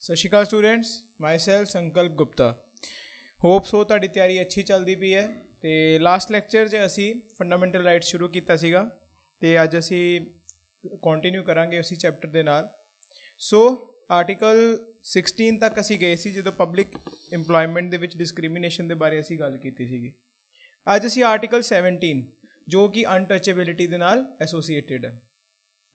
सत श्री अकाल स्टूडेंट्स, माई सैल्फ संकल्प गुप्ता। होप सो तुहाडी तैयारी अच्छी चलती पई है। तो लास्ट लैक्चर च असी फंडामेंटल राइट शुरू किया सीगा ते अज असी कंटिन्यू करांगे उसी चैप्टर दे नाल। सो आर्टिकल 16 तक असी गए सी जो पब्लिक इंप्लॉयमेंट दे विच डिस्क्रिमिनेशन के बारे असी गल कीती सीगी। अज असी आर्टिकल 17 जो कि अनटचेबिलिटी दे नाल एसोसीएटेड है।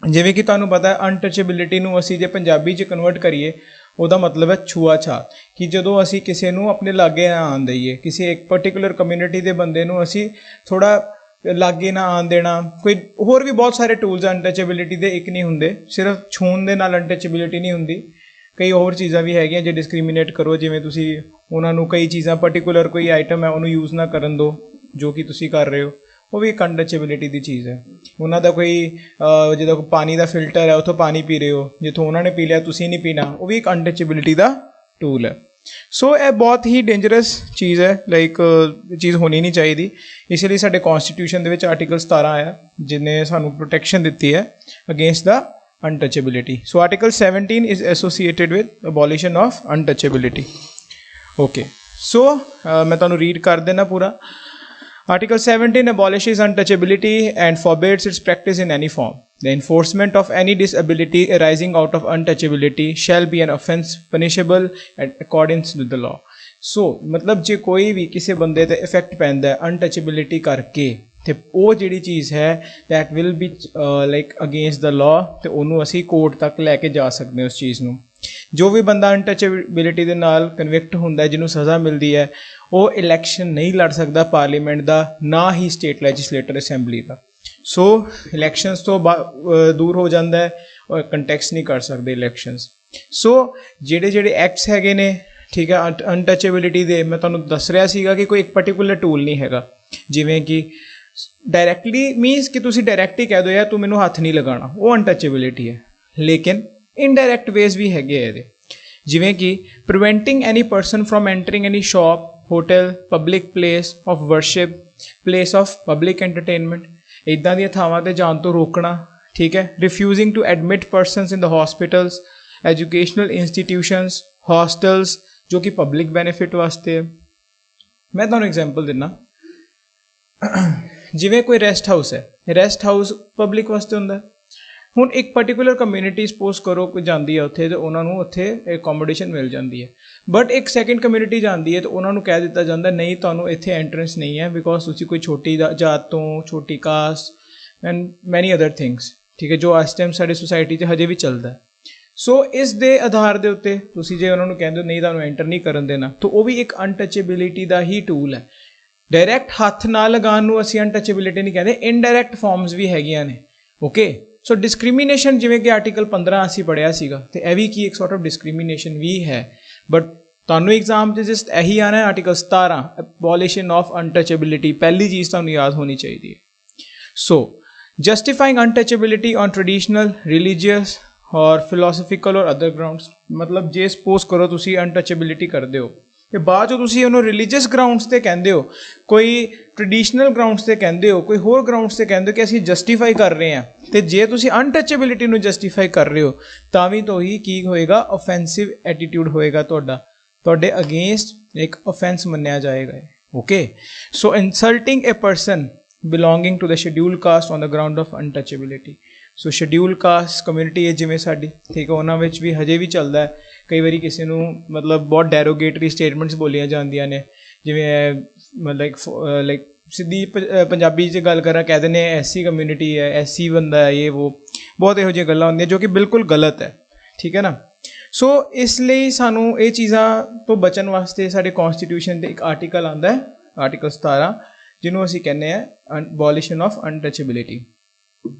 जिवें कि तुहानूं पता है अनटचेबिलिटी नूं असी जे पंजाबी च कन्वर्ट करिए ਉਹਦਾ मतलब है छूआछात कि जो असी किसी को अपने लागे ना आन दईए, किसी एक पर्टिकुलर कम्यूनिटी के बंदे नूं असी थोड़ा लागे ना आन देना। कोई होर भी बहुत सारे टूल्स अनटचेबिलिटी के एक नहीं होंगे, सिर्फ छून दे नाल अनटचेबिलिटी नहीं होंगी। कई होर चीज़ां भी हैगियां जो डिस्क्रिमिनेट करो, जिवें तुसी उन्हां नूं कई चीज़ां पर्टिकुलर कोई आइटम है उन्होंने यूज़ ना करन दो जो कि तुसी कर रहे हो, वो भी एक अनटचेबिलिटी की चीज़ है। उन्होंने कोई जो पानी का फिल्टर है उतों पानी पी रहे हो, जितों उन्होंने पी लिया तुसी नहीं पीना, वो भी एक अनटचेबिलिटी का टूल है। सो यह बहुत ही डेंजरस चीज़ है, लाइक चीज़ होनी नहीं चाहिए। इसलिए साडे कॉन्स्टिट्यूशन के आर्टिकल 17 आया जिन्हें सानू प्रोटैक्शन दी है against the untouchability. So article 17 is associated with abolition of untouchability. Okay, so मैं तुहानू रीड कर देना पूरा। Article 17 abolishes untouchability and forbids its practice in any form. The enforcement of any disability arising out of untouchability shall be an offence punishable in accordance with the law. So मतलब जे कोई भी किसी बंदे ते effect पैंदा है untouchability करके ते वो जिहड़ी चीज़ है that will be like against the law, ते उन्होंने असी कोर्ट तक लैके जा सकते हैं उस चीज़ नूं। जो भी बंदा अनटचेबिलिटी दे नाल कन्विक्ट हुंदा है, जिन्होंने सज़ा मिलती है, वो इलैक्शन नहीं लड़ सकता पार्लीमेंट का, ना ही स्टेट लैजिस्लेटर असैंबली का। सो इलैक्शनस तो दूर हो जाता है और कंटैक्ट नहीं कर सकते इलैक्शनस। सो जेडे जेडे एक्ट्स हैगे ने, ठीक है, अनटचेबिलिटी दे मैं तुहानूं दस रहा सीगा कि कोई एक पर्टिकुलर टूल नहीं हैगा। जिवें कि डायरैक्टली मीनस कि तुसीं डायरैक्ट ही कह दो यार तू मैनूं हत्थ नहीं लगाना, वो अनटचेबिलिटी है। लेकिन इनडायरैक्ट वेज भी हैगे इहदे, जिवें कि preventing any person from entering any shop, hotel, public place of worship, place of public entertainment, इदां दी थावां ते जाण तो रोकना, ठीक है। Refusing to admit persons in the hospitals, educational institutions, hostels जो कि पब्लिक बेनिफिट वास्ते है। मैं तुहानूं एग्जाम्पल दिना, जिवें कोई रेस्ट हाउस है, रेस्ट हाउस पब्लिक वास्ते हुंदा है। हुण एक पर्टिकुलर कम्यूनिटी सपोज करो कोई जाती है उत्थे, तो उन्होंने उत्थे एकोमोडेशन मिल जाती है। बट एक सैकेंड कम्यूनिटी जाती है तो उन्होंने कह दिता जाता नहीं तुहानूं इत्थे एंट्रेंस नहीं है बिकॉज तुसी कोई छोटी जात तो, छोटी caste and many other things, ठीक है, जो इस टाइम साडी सोसाइटी हजे भी चलता है। सो इस दे आधार के उत्ते तुसी जे उन्होंने कहते हो नहीं तुहानूं एंटर नहीं करन देना, तो वो भी एक अनटचेबिलिटी का ही टूल है। डायरैक्ट हत्थ ना लगाण नूं असीं अनटचेबिलिटी नहीं कहते, इनडायरैक्ट फॉर्म्स भी हैगियां ने। ओके, सो डिस्क्रिमिनेशन जिवें कि आर्टिकल 15 असीं पढ़िया सीगा, ते यह भी की एक सॉर्ट ऑफ डिस्क्रिमिनेशन भी है। बट तुहानूं एग्जाम से जस्ट यही आना है आर्टिकल 17 एबॉलिशन ऑफ अनटचेबिलिटी, पहली चीज़ तुहानूं याद होनी चाहिए। So justifying untouchability on traditional, religious और फिलोसफिकल और अदर ग्राउंड्स, मतलब जे सपोज करो तुसी अनटचेबिलिटी करते हो ते बाद जो तुसी उन्होंने रिलीजियस ग्राउंड्स ते कहंदे हो, कोई ट्रेडिशनल ग्राउंड्स ते कहंदे हो, कोई होर ग्राउंड्स ते कहंदे हो कि असीं जस्टिफाई कर रहे हैं, तो जे तुसी अनटचेबिलिटी नूं जस्टिफाई कर रहे हो तां भी तो ही की होएगा, ऑफेंसिव एटीट्यूड होएगा तुहाडे अगेंस्ट एक ऑफेंस मन्निया जाएगा। Okay, so insulting a person belonging to the schedule caste on the ground of untouchability. So schedule caste community है जिवें साडी, ठीक है, उन्हां विच भी हजे भी चलदा है। कई बारी किसी नूं मतलब बहुत डेरोगेटरी स्टेटमेंट्स बोलियां जांदियां ने, जिवें मतलब लाइक सीधी पंजाबी च गल करा कह देने एससी कम्यूनिटी है, एससी बंदा है, ये वो बहुत इहो जिहियां गल्लां होंदियां जो कि बिल्कुल गलत है, ठीक है ना। सो इसलिए सानू ये चीज़ां तो बचन वास्ते साडे कॉन्स्टिट्यूशन दे एक आर्टिकल आंदा है, आर्टिकल 17, जिन्हों असीं कहने हैं abolition of untouchability.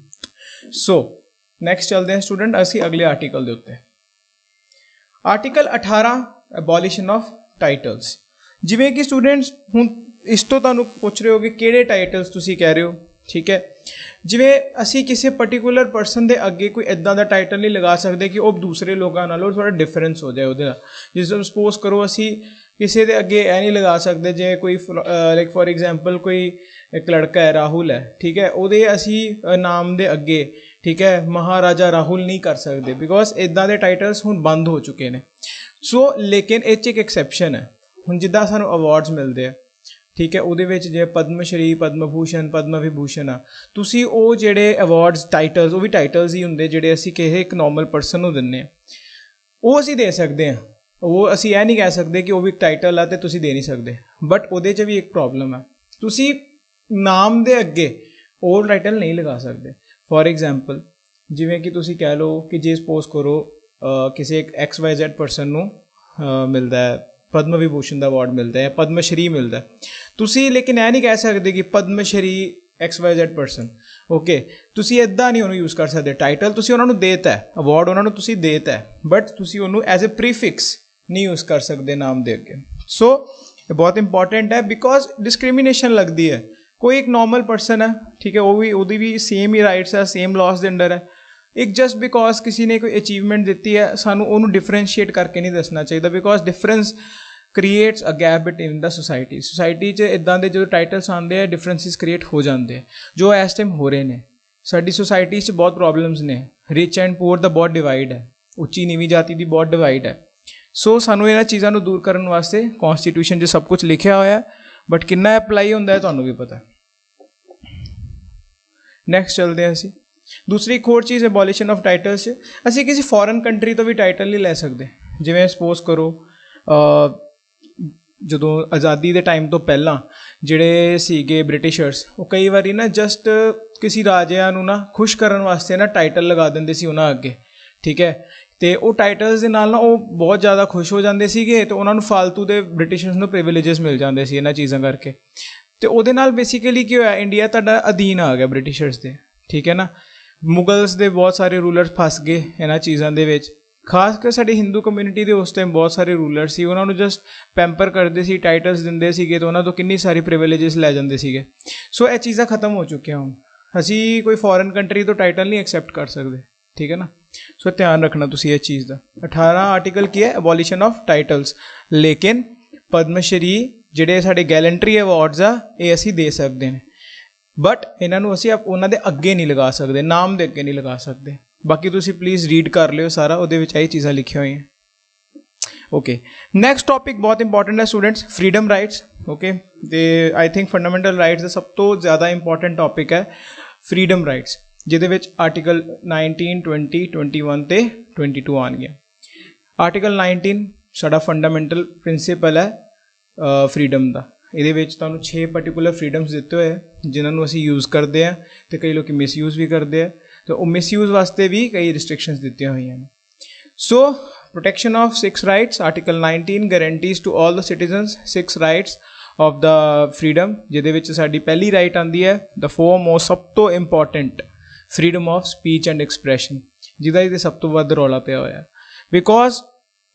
So next चलते हैं स्टूडेंट असीं अगले आर्टिकल दे उत्ते। Article 18 abolition of titles. जिवें कि स्टूडेंट्स हुण इस तो तुहानूं पुछ रहे हो कि किहड़े टाइटल्स तुसीं कह रहे हो, ठीक है। ਜਿਵੇਂ ਅਸੀਂ ਕਿਸੇ ਪਰਟੀਕੂਲਰ ਪਰਸਨ ਦੇ ਅੱਗੇ ਕੋਈ ਇੱਦਾਂ ਦਾ ਟਾਈਟਲ ਨਹੀਂ ਲਗਾ ਸਕਦੇ ਕਿ ਉਹ ਦੂਸਰੇ ਲੋਕਾਂ ਨਾਲੋਂ ਥੋੜ੍ਹਾ ਡਿਫਰੈਂਸ ਹੋ ਜਾਏ ਉਹਦੇ ਨਾਲ। ਜਿਸ ਤਰ੍ਹਾਂ ਸਪੋਜ਼ ਕਰੋ ਅਸੀਂ ਕਿਸੇ ਦੇ ਅੱਗੇ ਇਹ ਨਹੀਂ ਲਗਾ ਸਕਦੇ ਜੇ ਕੋਈ ਲਾਈਕ ਫੋਰ ਐਗਜ਼ਾਮਪਲ ਕੋਈ ਇੱਕ ਲੜਕਾ ਹੈ ਰਾਹੁਲ ਹੈ, ਠੀਕ ਹੈ, ਉਹਦੇ ਅਸੀਂ ਨਾਮ ਦੇ ਅੱਗੇ, ਠੀਕ ਹੈ, ਮਹਾਰਾਜਾ ਰਾਹੁਲ ਨਹੀਂ ਕਰ ਸਕਦੇ ਬਿਕੋਜ਼ ਇੱਦਾਂ ਦੇ ਟਾਈਟਲਸ ਹੁਣ ਬੰਦ ਹੋ ਚੁੱਕੇ ਨੇ। ਸੋ ਲੇਕਿਨ ਇਹ 'ਚ ਇੱਕ ਐਕਸੈਪਸ਼ਨ ਹੈ। ਹੁਣ ਜਿੱਦਾਂ ਸਾਨੂੰ ਅਵਾਰਡਸ ਮਿਲਦੇ ਆ, ਠੀਕ ਹੈ, ਉਹਦੇ ਵਿੱਚ ਜੇ ਪਦਮ ਸ਼੍ਰੀ, ਪਦਮ ਭੂਸ਼ਣ, ਪਦਮ ਵਿਭੂਸ਼ਣ ਆ, ਤੁਸੀਂ ਉਹ ਜਿਹੜੇ ਅਵਾਰਡਸ ਟਾਈਟਲਸ, ਉਹ ਵੀ ਟਾਈਟਲਸ ਹੀ ਹੁੰਦੇ ਜਿਹੜੇ ਅਸੀਂ ਕਿਸੇ ਇੱਕ ਨੋਰਮਲ ਪਰਸਨ ਨੂੰ ਦਿੰਦੇ ਹਾਂ, ਉਹ ਅਸੀਂ ਦੇ ਸਕਦੇ ਹਾਂ। ਉਹ ਅਸੀਂ ਇਹ ਨਹੀਂ ਕਹਿ ਸਕਦੇ ਕਿ ਉਹ ਵੀ ਇੱਕ ਟਾਈਟਲ ਆ ਅਤੇ ਤੁਸੀਂ ਦੇ ਨਹੀਂ ਸਕਦੇ। ਬਟ ਉਹਦੇ 'ਚ ਵੀ ਇੱਕ ਪ੍ਰੋਬਲਮ ਹੈ, ਤੁਸੀਂ ਨਾਮ ਦੇ ਅੱਗੇ ਉਹ ਟਾਈਟਲ ਨਹੀਂ ਲਗਾ ਸਕਦੇ। ਫੋਰ ਐਗਜ਼ਾਮਪਲ ਜਿਵੇਂ ਕਿ ਤੁਸੀਂ ਕਹਿ ਲਓ ਕਿ ਜੇ ਸਪੋਜ਼ ਕਰੋ ਕਿਸੇ ਇੱਕ XYZ ਪਰਸਨ ਨੂੰ ਮਿਲਦਾ ਹੈ ਪਦਮ ਵਿਭੂਸ਼ਣ ਦਾ ਅਵਾਰਡ ਮਿਲਦਾ ਹੈ, ਪਦਮ ਸ਼੍ਰੀ ਮਿਲਦਾ, ਤੁਸੀਂ ਲੇਕਿਨ ਇਹ ਨਹੀਂ ਕਹਿ ਸਕਦੇ ਕਿ Padma Shri XYZ person, okay. ਤੁਸੀਂ ਇੱਦਾਂ ਨਹੀਂ ਉਹਨੂੰ ਯੂਜ਼ ਕਰ ਸਕਦੇ। ਟਾਈਟਲ ਤੁਸੀਂ ਉਹਨਾਂ ਨੂੰ ਦੇਤਾ ਹੈ, ਅਵਾਰਡ ਉਹਨਾਂ ਨੂੰ ਤੁਸੀਂ ਦੇਤਾ, ਬਟ ਤੁਸੀਂ ਉਹਨੂੰ ਐਜ਼ ਅ ਪ੍ਰੀਫਿਕਸ ਨਹੀਂ ਯੂਜ਼ ਕਰ ਸਕਦੇ ਨਾਮ ਦੇ ਅੱਗੇ। ਸੋ ਇਹ ਬਹੁਤ ਇੰਪੋਰਟੈਂਟ ਹੈ ਬਿਕੋਜ਼ ਡਿਸਕ੍ਰਿਮੀਨੇਸ਼ਨ ਲੱਗਦੀ ਹੈ। ਕੋਈ ਇੱਕ ਨੋਰਮਲ ਪਰਸਨ ਹੈ, ਠੀਕ ਹੈ, ਉਹ ਵੀ ਉਹਦੀ ਵੀ ਸੇਮ ਹੀ ਰਾਈਟਸ ਹੈ, ਸੇਮ ਲਾਜ਼ ਦੇ ਅੰਡਰ ਹੈ। ਇੱਕ ਜਸਟ ਬਿਕੋਜ਼ ਕਿਸੇ ਨੇ ਕੋਈ ਅਚੀਵਮੈਂਟ ਦਿੱਤੀ ਹੈ, ਸਾਨੂੰ ਉਹਨੂੰ ਡਿਫਰੈਂਸ਼ੀਏਟ ਕਰਕੇ ਨਹੀਂ ਦੱਸਣਾ ਚਾਹੀਦਾ because difference creates a gap between the society. Society 'ਚ ਇੱਦਾਂ ਦੇ ਜਦੋਂ ਟਾਈਟਲਸ ਆਉਂਦੇ ਆ ਡਿਫਰੈਂਸਿਸ ਕ੍ਰੀਏਟ ਹੋ ਜਾਂਦੇ ਆ, ਜੋ ਇਸ ਟਾਈਮ ਹੋ ਰਹੇ ਨੇ। ਸਾਡੀ ਸੁਸਾਇਟੀ 'ਚ ਬਹੁਤ ਪ੍ਰੋਬਲਮਸ ਨੇ, ਰਿਚ ਐਂਡ ਪੂਅਰ ਦਾ ਬਹੁਤ ਡਿਵਾਈਡ ਹੈ, ਉੱਚੀ ਨੀਵੀਂ ਜਾਤੀ ਦੀ ਬਹੁਤ ਡਿਵਾਈਡ ਹੈ। ਸੋ ਸਾਨੂੰ ਇਹਨਾਂ ਚੀਜ਼ਾਂ ਨੂੰ ਦੂਰ ਕਰਨ ਵਾਸਤੇ ਕੌਨਸਟੀਟਿਊਸ਼ਨ 'ਚ ਸਭ ਕੁਝ ਲਿਖਿਆ ਹੋਇਆ, ਬਟ ਕਿੰਨਾ ਅਪਲਾਈ ਹੁੰਦਾ ਹੈ ਤੁਹਾਨੂੰ ਵੀ ਪਤਾ। ਨੈਕਸਟ ਚੱਲਦੇ ਹਾਂ ਅਸੀਂ। ਦੂਸਰੀ ਇੱਕ ਹੋਰ ਚੀਜ਼ ਐਬੋਲੀਸ਼ਨ ਆਫ ਟਾਈਟਲਸ 'ਚ, ਅਸੀਂ ਕਿਸੇ ਫੋਰਨ ਕੰਟਰੀ ਤੋਂ ਵੀ ਟਾਈਟਲ ਨਹੀਂ ਲੈ ਸਕਦੇ। ਜਿਵੇਂ ਸਪੋਜ਼ ਕਰੋ ਜਦੋਂ ਆਜ਼ਾਦੀ ਦੇ ਟਾਈਮ ਤੋਂ ਪਹਿਲਾਂ ਜਿਹੜੇ ਸੀਗੇ ਬ੍ਰਿਟਿਸ਼ਰਸ, ਉਹ ਕਈ ਵਾਰੀ ਨਾ ਜਸਟ ਕਿਸੇ ਰਾਜਿਆਂ ਨੂੰ ਨਾ ਖੁਸ਼ ਕਰਨ ਵਾਸਤੇ ਨਾ ਟਾਈਟਲ ਲਗਾ ਦਿੰਦੇ ਸੀ ਉਹਨਾਂ ਅੱਗੇ, ਠੀਕ ਹੈ, ਅਤੇ ਉਹ ਟਾਈਟਲਸ ਦੇ ਨਾਲ ਨਾ ਉਹ ਬਹੁਤ ਜ਼ਿਆਦਾ ਖੁਸ਼ ਹੋ ਜਾਂਦੇ ਸੀਗੇ ਅਤੇ ਉਹਨਾਂ ਨੂੰ ਫਾਲਤੂ ਦੇ ਬ੍ਰਿਟਿਸ਼ਰਸ ਨੂੰ ਪ੍ਰਿਵਿਲੇਜਸ ਮਿਲ ਜਾਂਦੇ ਸੀ ਇਹਨਾਂ ਚੀਜ਼ਾਂ ਕਰਕੇ। ਅਤੇ ਉਹਦੇ ਨਾਲ ਬੇਸਿਕਲੀ ਕੀ ਹੋਇਆ, ਇੰਡੀਆ ਤੁਹਾਡਾ ਅਧੀਨ ਆ ਗਿਆ ਬ੍ਰਿਟਿਸ਼ਰਸ ਦੇ, ਠੀਕ ਹੈ ਨਾ। ਮੁਗਲਸ ਦੇ ਬਹੁਤ ਸਾਰੇ ਰੂਲਰ ਫਸ ਗਏ ਇਹਨਾਂ ਚੀਜ਼ਾਂ ਦੇ ਵਿੱਚ, ਖਾਸ ਕਰ ਸਾਡੀ ਹਿੰਦੂ ਕਮਿਊਨਿਟੀ ਦੇ ਉਸ ਟਾਈਮ ਬਹੁਤ ਸਾਰੇ ਰੂਲਰ ਸੀ, ਉਹਨਾਂ ਨੂੰ ਜਸਟ ਪੈਂਪਰ ਕਰਦੇ ਸੀ, ਟਾਈਟਲਸ ਦਿੰਦੇ ਸੀਗੇ ਅਤੇ ਉਹਨਾਂ ਤੋਂ ਕਿੰਨੀ ਸਾਰੀ ਪ੍ਰਿਵਿਲੇਜਸ ਲੈ ਜਾਂਦੇ ਸੀਗੇ। ਸੋ ਇਹ ਚੀਜ਼ਾਂ ਖਤਮ ਹੋ ਚੁੱਕੀਆਂ ਹੁਣ। ਅਸੀਂ ਕੋਈ ਫੋਰਨ ਕੰਟਰੀ ਤੋਂ ਟਾਈਟਲ ਨਹੀਂ ਐਕਸੈਪਟ ਕਰ ਸਕਦੇ, ਠੀਕ ਹੈ ਨਾ। ਸੋ ਧਿਆਨ ਰੱਖਣਾ ਤੁਸੀਂ ਇਸ ਚੀਜ਼ ਦਾ। 18 ਆਰਟੀਕਲ ਕੀ ਹੈ, ਐਬੋਲੀਸ਼ਨ ਆਫ ਟਾਈਟਲਸ। ਲੇਕਿਨ ਪਦਮ ਸ਼੍ਰੀ ਜਿਹੜੇ ਸਾਡੇ ਗੈਲੈਂਟਰੀ ਅਵਾਰਡਸ ਆ, ਇਹ ਅਸੀਂ ਦੇ ਸਕਦੇ ਨੇ, ਬਟ ਇਹਨਾਂ ਨੂੰ ਅਸੀਂ ਉਹਨਾਂ ਦੇ ਅੱਗੇ ਨਹੀਂ ਲਗਾ ਸਕਦੇ, ਨਾਮ ਦੇ ਅੱਗੇ ਨਹੀਂ ਲਗਾ ਸਕਦੇ। ਬਾਕੀ ਤੁਸੀਂ ਪਲੀਜ਼ ਰੀਡ ਕਰ ਲਿਓ ਸਾਰਾ, ਉਹਦੇ ਵਿੱਚ ਇਹ ਚੀਜ਼ਾਂ ਲਿਖੀਆਂ ਹੋਈਆਂ। ਓਕੇ, ਨੈਕਸਟ ਟੌਪਿਕ ਬਹੁਤ ਇੰਪੋਰਟੈਂਟ ਹੈ ਸਟੂਡੈਂਟਸ, ਫਰੀडम ਰਾਈਟਸ। ਓਕੇ, ਅਤੇ ਆਈ ਥਿੰਕ ਫੰਡਾਮੈਂਟਲ ਰਾਈਟਸ ਦਾ ਸਭ ਤੋਂ ਜ਼ਿਆਦਾ ਇੰਪੋਰਟੈਂਟ ਟੌਪਿਕ ਹੈ ਫਰੀडम ਰਾਈਟਸ, ਜਿਹਦੇ ਵਿੱਚ ਆਰਟੀਕਲ 19, 20, 21 ਅਤੇ 22 ਆਉਣਗੀਆਂ। ਆਰਟੀਕਲ 19 ਸਾਡਾ ਫੰਡਾਮੈਂਟਲ ਪ੍ਰਿੰਸੀਪਲ ਹੈ ਫਰੀडम ਦਾ। ਇਹਦੇ ਵਿੱਚ ਤੁਹਾਨੂੰ 6 ਪਾਰਟੀਕੂਲਰ ਫਰੀडम्स ਦਿੱਤੇ ਹੋਏ ਹੈ, ਜਿਨ੍ਹਾਂ ਨੂੰ ਅਸੀਂ ਯੂਜ਼ ਕਰਦੇ ਹਾਂ ਅਤੇ ਕਈ ਲੋਕ ਮਿਸਯੂਜ਼ ਵੀ ਕਰਦੇ ਆ, ਅਤੇ ਉਹ ਮਿਸਯੂਜ਼ ਵਾਸਤੇ ਵੀ ਕਈ ਰਿਸਟ੍ਰਿਕਸ਼ਨਸ ਦਿੱਤੀਆਂ ਹੋਈਆਂ ਨੇ। So protection of 6 rights, article 19 guarantees to all the citizens 6 rights of the freedom, ਜਿਹਦੇ ਵਿੱਚ ਸਾਡੀ ਪਹਿਲੀ ਰਾਈਟ ਆਉਂਦੀ ਹੈ ਦ ਫੋਰਮੋਸਟ, ਸਭ ਤੋਂ important, freedom of speech and expression, ਜਿਹਦਾ ਇਹਦੇ ਸਭ ਤੋਂ ਵੱਧ ਰੌਲਾ ਪਿਆ ਹੋਇਆ। ਬਿਕੋਜ਼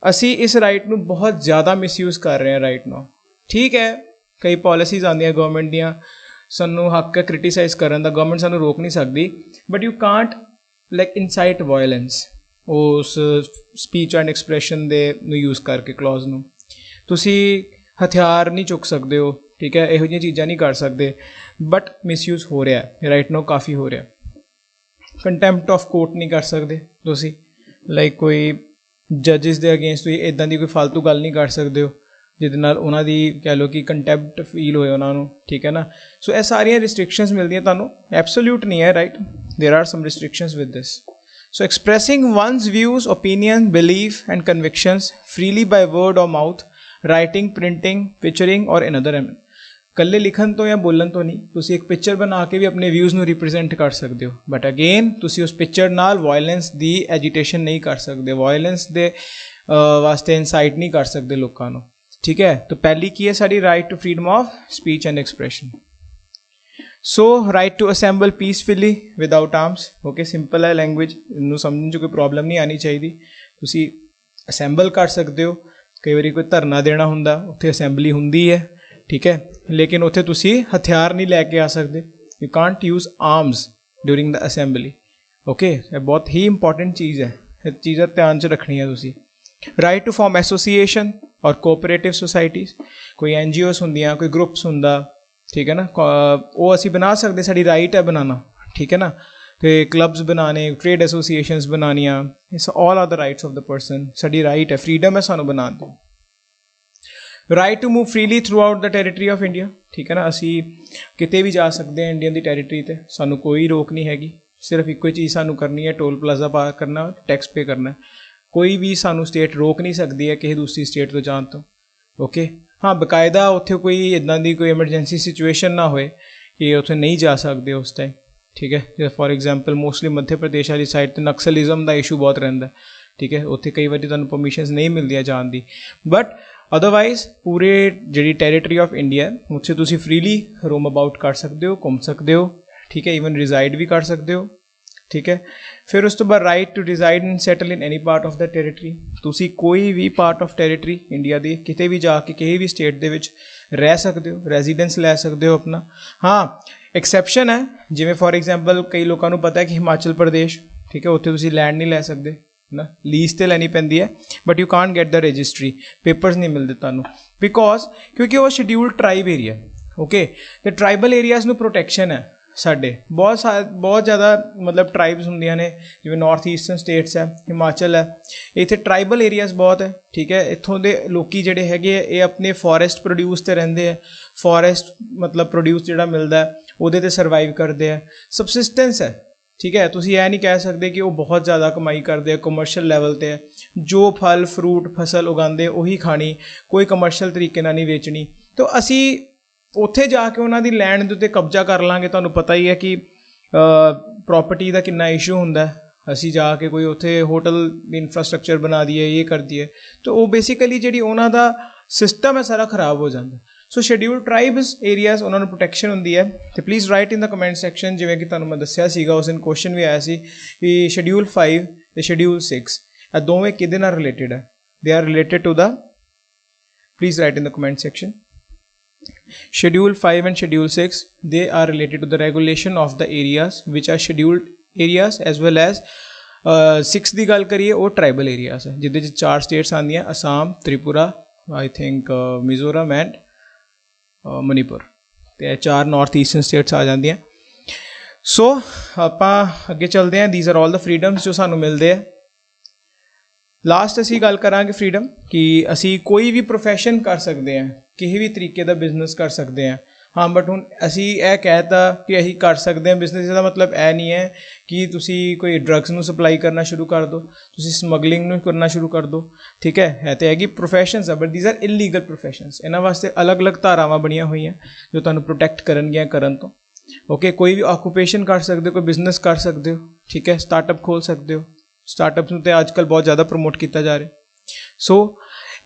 ਅਸੀਂ ਇਸ ਰਾਈਟ ਨੂੰ ਬਹੁਤ ਜ਼ਿਆਦਾ ਮਿਸਯੂਜ਼ ਕਰ ਰਹੇ ਹਾਂ ਰਾਈਟ ਨੂੰ। ਠੀਕ ਹੈ, ਕਈ ਪੋਲਿਸੀਜ਼ ਆਉਂਦੀਆਂ ਗਵਰਨਮੈਂਟ ਦੀਆਂ, ਸਾਨੂੰ ਹੱਕ ਹੈ ਕ੍ਰਿਟੀਸਾਈਜ਼ ਕਰਨ ਦਾ, ਗਵਰਨਮੈਂਟ ਸਾਨੂੰ ਰੋਕ ਨਹੀਂ ਸਕਦੀ, but you Kant like insight violence ਉਸ ਸਪੀਚ ਐਂਡ ਐਕਸਪ੍ਰੈਸ਼ਨ ਦੇ ਨੂੰ ਯੂਜ਼ ਕਰਕੇ ਕਲੌਜ਼ ਨੂੰ। ਤੁਸੀਂ ਹਥਿਆਰ ਨਹੀਂ ਚੁੱਕ ਸਕਦੇ ਹੋ, ਠੀਕ ਹੈ, ਇਹੋ ਜਿਹੀਆਂ ਚੀਜ਼ਾਂ ਨਹੀਂ ਕਰ ਸਕਦੇ, ਬਟ ਮਿਸਯੂਜ਼ ਹੋ ਰਿਹਾ ਰਾਈਟ ਨੂੰ, ਕਾਫੀ ਹੋ ਰਿਹਾ। ਕੰਟੈਂਪਟ ਆਫ ਕੋਰਟ ਨਹੀਂ ਕਰ ਸਕਦੇ ਤੁਸੀਂ, ਲਾਈਕ ਕੋਈ ਜੱਜਿਸ ਦੇ ਅਗੇਂਸਟ ਤੁਸੀਂ ਇੱਦਾਂ ਦੀ ਕੋਈ ਫਾਲਤੂ ਗੱਲ ਨਹੀਂ ਕਰ ਸਕਦੇ ਹੋ ਜਿਹਦੇ ਨਾਲ ਉਹਨਾਂ ਦੀ ਕਹਿ ਲਓ ਕਿ ਕੰਟੈਂਪਟ ਫੀਲ ਹੋਏ ਉਹਨਾਂ ਨੂੰ, ਠੀਕ ਹੈ ਨਾ। ਸੋ ਇਹ ਸਾਰੀਆਂ ਰਿਸਟ੍ਰਿਕਸ਼ਨਸ ਮਿਲਦੀਆਂ ਤੁਹਾਨੂੰ, ਐਬਸੋਲਿਊਟ ਨਹੀਂ ਹੈ right, there are some restrictions with this. So expressing one's views, opinion, belief and convictions freely by word or mouth, writing, printing, picturing or in other manner। ਕੱਲੇ ਲਿਖਣ ਤੋਂ ਜਾਂ ਬੋਲਣ ਤੋਂ ਨਹੀਂ, ਤੁਸੀਂ ਇੱਕ ਪਿਕਚਰ ਬਣਾ ਕੇ ਵੀ ਆਪਣੇ ਵਿਊਜ਼ ਨੂੰ ਰਿਪਰੈਜ਼ੈਂਟ ਕਰ ਸਕਦੇ ਹੋ, ਬਟ ਅਗੇਨ ਤੁਸੀਂ ਉਸ ਪਿਕਚਰ ਨਾਲ ਵਾਇਲੈਂਸ ਦੀ ਐਜੀਟੇਸ਼ਨ ਨਹੀਂ ਕਰ ਸਕਦੇ, ਵਾਇਲੈਂਸ ਦੇ ਵਾਸਤੇ ਇਨਸਾਈਟ ਨਹੀਂ ਕਰ ਸਕਦੇ ਲੋਕਾਂ ਨੂੰ, ਠੀਕ ਹੈ। ਤਾਂ ਪਹਿਲੀ ਕੀ ਹੈ ਸਾਡੀ right to freedom of speech and expression. So right to assemble peacefully without arms. Okay, simple ਹੈ ਲੈਂਗੁਏਜ, ਇਹਨੂੰ ਸਮਝਣ 'ਚ ਕੋਈ ਪ੍ਰੋਬਲਮ ਨਹੀਂ ਆਉਣੀ ਚਾਹੀਦੀ। ਤੁਸੀਂ ਅਸੈਂਬਲ ਕਰ ਸਕਦੇ ਹੋ, ਕਈ ਵਾਰੀ ਕੋਈ ਧਰਨਾ ਦੇਣਾ ਹੁੰਦਾ, ਉੱਥੇ ਅਸੈਂਬਲੀ ਹੁੰਦੀ ਹੈ, ਠੀਕ ਹੈ, ਲੇਕਿਨ ਉੱਥੇ ਤੁਸੀਂ ਹਥਿਆਰ ਨਹੀਂ ਲੈ ਕੇ ਆ ਸਕਦੇ, You can't use arms during the assembly. Okay, ਇਹ ਬਹੁਤ ਹੀ ਇੰਪੋਰਟੈਂਟ ਚੀਜ਼ ਹੈ, ਇਹ ਚੀਜ਼ਾਂ ਧਿਆਨ 'ਚ ਰੱਖਣੀਆਂ ਤੁਸੀਂ। ਰਾਈਟ ਟੂ ਫਾਰਮ ਐਸੋਸੀਏਸ਼ਨ ਔਰ ਕੋਆਪਰੇਟਿਵ ਸੁਸਾਇਟੀਜ਼, ਕੋਈ NGOs ਹੁੰਦੀਆਂ, ਕੋਈ ਗਰੁੱਪਸ ਹੁੰਦਾ, ਠੀਕ ਹੈ ਨਾ, ਉਹ ਅਸੀਂ ਬਣਾ ਸਕਦੇ, ਸਾਡੀ ਰਾਈਟ ਹੈ ਬਣਾਉਣਾ, ਠੀਕ ਹੈ ਨਾ। ਤੇ ਕਲੱਬਸ ਬਣਾਉਣੇ, ਟ੍ਰੇਡ ਐਸੋਸੀਏਸ਼ਨਸ ਬਣਾਉਣੀਆਂ, ਇਸ all are the rights of the person, ਸਾਡੀ ਰਾਈਟ ਹੈ, ਫਰੀਡਮ ਹੈ ਸਾਨੂੰ ਬਣਾਉਣ ਦੀ। Right to move freely throughout the territory of India, ਠੀਕ ਹੈ ਨਾ, ਅਸੀਂ ਕਿਤੇ ਵੀ ਜਾ ਸਕਦੇ ਹਾਂ ਇੰਡੀਆ ਦੀ ਟੈਰੀਟਰੀ 'ਤੇ, ਸਾਨੂੰ ਕੋਈ ਰੋਕ ਨਹੀਂ ਹੈਗੀ। ਸਿਰਫ ਇੱਕੋ ਹੀ ਚੀਜ਼ ਸਾਨੂੰ ਕਰਨੀ ਹੈ, ਟੋਲ ਪਲਾਜ਼ਾ ਪਾਰ ਕਰਨਾ, ਟੈਕਸ ਪੇ ਕਰਨਾ। ਕੋਈ ਵੀ ਸਾਨੂੰ ਸਟੇਟ ਰੋਕ ਨਹੀਂ ਸਕਦੀ ਹੈ ਕਿਸੇ ਦੂਸਰੀ ਸਟੇਟ ਤੋਂ ਜਾਣ ਤੋਂ। ਓਕੇ, ਹਾਂ ਬਕਾਇਦਾ ਉੱਥੇ ਕੋਈ ਇੱਦਾਂ ਦੀ ਕੋਈ ਐਮਰਜੈਂਸੀ ਸਿਚੁਏਸ਼ਨ ਨਾ ਹੋਏ ਕਿ ਉੱਥੇ ਨਹੀਂ ਜਾ ਸਕਦੇ ਉਸ ਟਾਈਮ, ਠੀਕ ਹੈ। ਜਿਵੇਂ for example mostly Madhya Pradesh ਵਾਲੀ ਸਾਈਡ 'ਤੇ ਨਕਸਲਿਜ਼ਮ ਦਾ ਇਸ਼ੂ ਬਹੁਤ ਰਹਿੰਦਾ, ਠੀਕ ਹੈ, ਉੱਥੇ ਕਈ ਵਾਰੀ ਤੁਹਾਨੂੰ ਪਰਮਿਸ਼ਨਸ ਨਹੀਂ ਮਿਲਦੀਆਂ ਜਾਣ ਦੀ। ਬਟ ਅਦਰਵਾਈਜ਼ ਪੂਰੇ ਜਿਹੜੀ ਟੈਰੀਟਰੀ ਆਫ ਇੰਡੀਆ ਉੱਥੇ ਤੁਸੀਂ ਫਰੀਲੀ ਰੋਮ ਅਬਾਊਟ ਕਰ ਸਕਦੇ ਹੋ, ਘੁੰਮ ਸਕਦੇ ਹੋ, ਠੀਕ ਹੈ, ਈਵਨ ਰਿਜ਼ਾਈਡ ਵੀ ਕਰ ਸਕਦੇ ਹੋ, ਠੀਕ ਹੈ। ਫਿਰ ਉਸ ਤੋਂ ਬਾਅਦ right to reside and settle in any part of the territory, ਤੁਸੀਂ ਕੋਈ ਵੀ ਪਾਰਟ ਆਫ ਟੈਰੀਟਰੀ ਇੰਡੀਆ ਦੀ ਕਿਤੇ ਵੀ ਜਾ ਕੇ ਕਿਸੇ ਵੀ ਸਟੇਟ ਦੇ ਵਿੱਚ ਰਹਿ ਸਕਦੇ ਹੋ, ਰੈਜ਼ੀਡੈਂਸ ਲੈ ਸਕਦੇ ਹੋ ਆਪਣਾ। ਹਾਂ ਐਕਸੈਪਸ਼ਨ ਹੈ, ਜਿਵੇਂ ਫੋਰ ਐਗਜ਼ਾਮਪਲ ਕਈ ਲੋਕਾਂ ਨੂੰ ਪਤਾ ਹੈ ਕਿ ਹਿਮਾਚਲ ਪ੍ਰਦੇਸ਼, ਠੀਕ ਹੈ, ਉੱਥੇ ਤੁਸੀਂ ਲੈਂਡ ਨਹੀਂ ਲੈ ਸਕਦੇ ਨਾ, ਲੀਜ਼ 'ਤੇ ਲੈਣੀ ਪੈਂਦੀ ਹੈ, but you can't get the registry, papers ਨਹੀਂ ਮਿਲਦੇ ਤੁਹਾਨੂੰ, ਬਿਕੋਜ਼ ਕਿਉਂਕਿ ਉਹ ਸ਼ਡਿਊਲਡ ਟਰਾਈਬ ਏਰੀਆ। ਓਕੇ, ਅਤੇ ਟਰਾਈਬਲ ਏਰੀਆਜ਼ ਨੂੰ ਪ੍ਰੋਟੈਕਸ਼ਨ ਹੈ ਸਾਡੇ, ਬਹੁਤ ਜ਼ਿਆਦਾ ਮਤਲਬ ਟਰਾਈਬਸ ਹੁੰਦੀਆਂ ਨੇ, ਜਿਵੇਂ ਨਾਰਥ ਈਸਟਰਨ ਸਟੇਟਸ ਹੈ, ਹਿਮਾਚਲ ਹੈ, ਇੱਥੇ ਟਰਾਈਬਲ ਏਰੀਆਜ਼ ਬਹੁਤ ਹੈ, ਠੀਕ ਹੈ। ਇੱਥੋਂ ਦੇ ਲੋਕੀ ਜਿਹੜੇ ਹੈਗੇ ਆ ਇਹ ਆਪਣੇ ਫੋਰੈਸਟ ਪ੍ਰੋਡਿਊਸ 'ਤੇ ਰਹਿੰਦੇ ਆ, ਫੋਰੈਸਟ ਮਤਲਬ ਪ੍ਰੋਡਿਊਸ ਜਿਹੜਾ ਮਿਲਦਾ ਉਹਦੇ 'ਤੇ ਸਰਵਾਈਵ ਕਰਦੇ ਆ, ਸਬਸਿਸਟੈਂਸ ਹੈ, ਠੀਕ ਹੈ। ਤੁਸੀਂ ਇਹ ਨਹੀਂ ਕਹਿ ਸਕਦੇ ਕਿ ਉਹ ਬਹੁਤ ਜ਼ਿਆਦਾ ਕਮਾਈ ਕਰਦੇ ਆ, ਕਮਰਸ਼ੀਅਲ ਲੈਵਲ 'ਤੇ ਹੈ, ਜੋ ਫਲ ਫਰੂਟ ਫਸਲ ਉਗਾਉਂਦੇ ਉਹੀ ਖਾਣੀ, ਕੋਈ ਕਮਰਸ਼ੀਅਲ ਤਰੀਕੇ ਨਾਲ ਨਹੀਂ ਵੇਚਣੀ। ਤਾਂ ਅਸੀਂ ਉੱਥੇ ਜਾ ਕੇ ਉਹਨਾਂ ਦੀ ਲੈਂਡ ਦੇ ਉੱਤੇ ਕਬਜ਼ਾ ਕਰ ਲਾਂਗੇ, ਤੁਹਾਨੂੰ ਪਤਾ ਹੀ ਹੈ ਕਿ ਪ੍ਰੋਪਰਟੀ ਦਾ ਕਿੰਨਾ ਇਸ਼ੂ ਹੁੰਦਾ। ਅਸੀਂ ਜਾ ਕੇ ਕੋਈ ਉੱਥੇ ਹੋਟਲ ਇਨਫਰਾਸਟਰਕਚਰ ਬਣਾ ਦਈਏ, ਇਹ ਕਰ ਦਈਏ, ਤਾਂ ਉਹ ਬੇਸਿਕਲੀ ਜਿਹੜੀ ਉਹਨਾਂ ਦਾ ਸਿਸਟਮ ਹੈ ਸਾਰਾ ਖਰਾਬ ਹੋ ਜਾਂਦਾ। ਸੋ ਸ਼ਡਿਊਲਡ ਟਰਾਈਬਸ ਏਰੀਆਜ਼ ਉਹਨਾਂ ਨੂੰ ਪ੍ਰੋਟੈਕਸ਼ਨ ਹੁੰਦੀ ਹੈ। ਅਤੇ please write in the comment section, ਜਿਵੇਂ ਕਿ ਤੁਹਾਨੂੰ ਮੈਂ ਦੱਸਿਆ ਸੀਗਾ ਉਸ ਦਿਨ ਕੁਐਸਚਨ ਵੀ ਆਇਆ ਸੀ ਕਿ ਸ਼ਡਿਊਲ 5 ਅਤੇ ਸ਼ਡਿਊਲ 6 ਇਹ ਦੋਵੇਂ ਕਿਹਦੇ ਨਾਲ ਰਿਲੇਟਿਡ ਹੈ। They are related to the, please write in the comment section. Schedule 5 and Schedule 6, they are related to the regulation of the areas which are scheduled areas, as well as 6 ਦੀ ਗੱਲ ਕਰੀਏ ਉਹ tribal areas ਹੈ, ਜਿਹਦੇ 'ਚ 4 status ਆਉਂਦੀਆਂ, Assam, Tripura, I think Mizoram and Manipur, ਅਤੇ ਇਹ 4 north eastern status ਆ ਜਾਂਦੀਆਂ। ਸੋ ਆਪਾਂ ਅੱਗੇ ਚੱਲਦੇ ਹਾਂ। ਦੀਜ਼ ਆਰ ਆਲ ਦ ਫਰੀਡਮਸ ਜੋ ਸਾਨੂੰ ਮਿਲਦੇ ਆ। ਲਾਸਟ ਅਸੀਂ ਗੱਲ ਕਰਾਂਗੇ ਫਰੀਡਮ, ਕਿ ਅਸੀਂ ਕੋਈ ਵੀ ਪ੍ਰੋਫੈਸ਼ਨ ਕਰ ਸਕਦੇ ਹਾਂ, ਕਿਸੇ ਵੀ ਤਰੀਕੇ ਦਾ ਬਿਜ਼ਨਸ ਕਰ ਸਕਦੇ ਹਾਂ। ਹਾਂ ਬਟ ਹੁਣ ਅਸੀਂ ਇਹ ਕਹਿ ਤਾ ਕਿ ਅਸੀਂ ਕਰ ਸਕਦੇ ਹਾਂ ਬਿਜ਼ਨਸ, ਇਹਦਾ ਮਤਲਬ ਇਹ ਨਹੀਂ ਹੈ ਕਿ ਤੁਸੀਂ ਕੋਈ ਡਰੱਗਸ ਨੂੰ ਸਪਲਾਈ ਕਰਨਾ ਸ਼ੁਰੂ ਕਰ ਦਿਓ, ਤੁਸੀਂ ਸਮਗਲਿੰਗ ਨੂੰ ਕਰਨਾ ਸ਼ੁਰੂ ਕਰ ਦਿਓ, ਠੀਕ ਹੈ। ਹੈ ਤਾਂ ਹੈਗੀ ਪ੍ਰੋਫੈਸ਼ਨਸ ਆ, but these are illegal professions. ਇਹਨਾਂ ਵਾਸਤੇ ਅਲੱਗ-ਅਲੱਗ ਧਾਰਾਵਾਂ ਬਣੀਆਂ ਹੋਈਆਂ ਜੋ ਤੁਹਾਨੂੰ ਪ੍ਰੋਟੈਕਟ ਕਰਨਗੀਆਂ ਕਰਨ ਤੋਂ। ਓਕੇ, ਕੋਈ ਵੀ ਆਕੂਪੇਸ਼ਨ ਕਰ ਸਕਦੇ ਹੋ, ਕੋਈ ਬਿਜ਼ਨਸ ਕਰ ਸਕਦੇ ਹੋ, ਠੀਕ ਹੈ, ਸਟਾਰਟਅਪ ਖੋਲ੍ਹ ਸਕਦੇ ਹੋ। ਸਟਾਰਟਅਪਸ ਨੂੰ ਤਾਂ ਅੱਜ ਕੱਲ੍ਹ ਬਹੁਤ ਜ਼ਿਆਦਾ ਪ੍ਰਮੋਟ ਕੀਤਾ ਜਾ ਰਿਹਾ। ਸੋ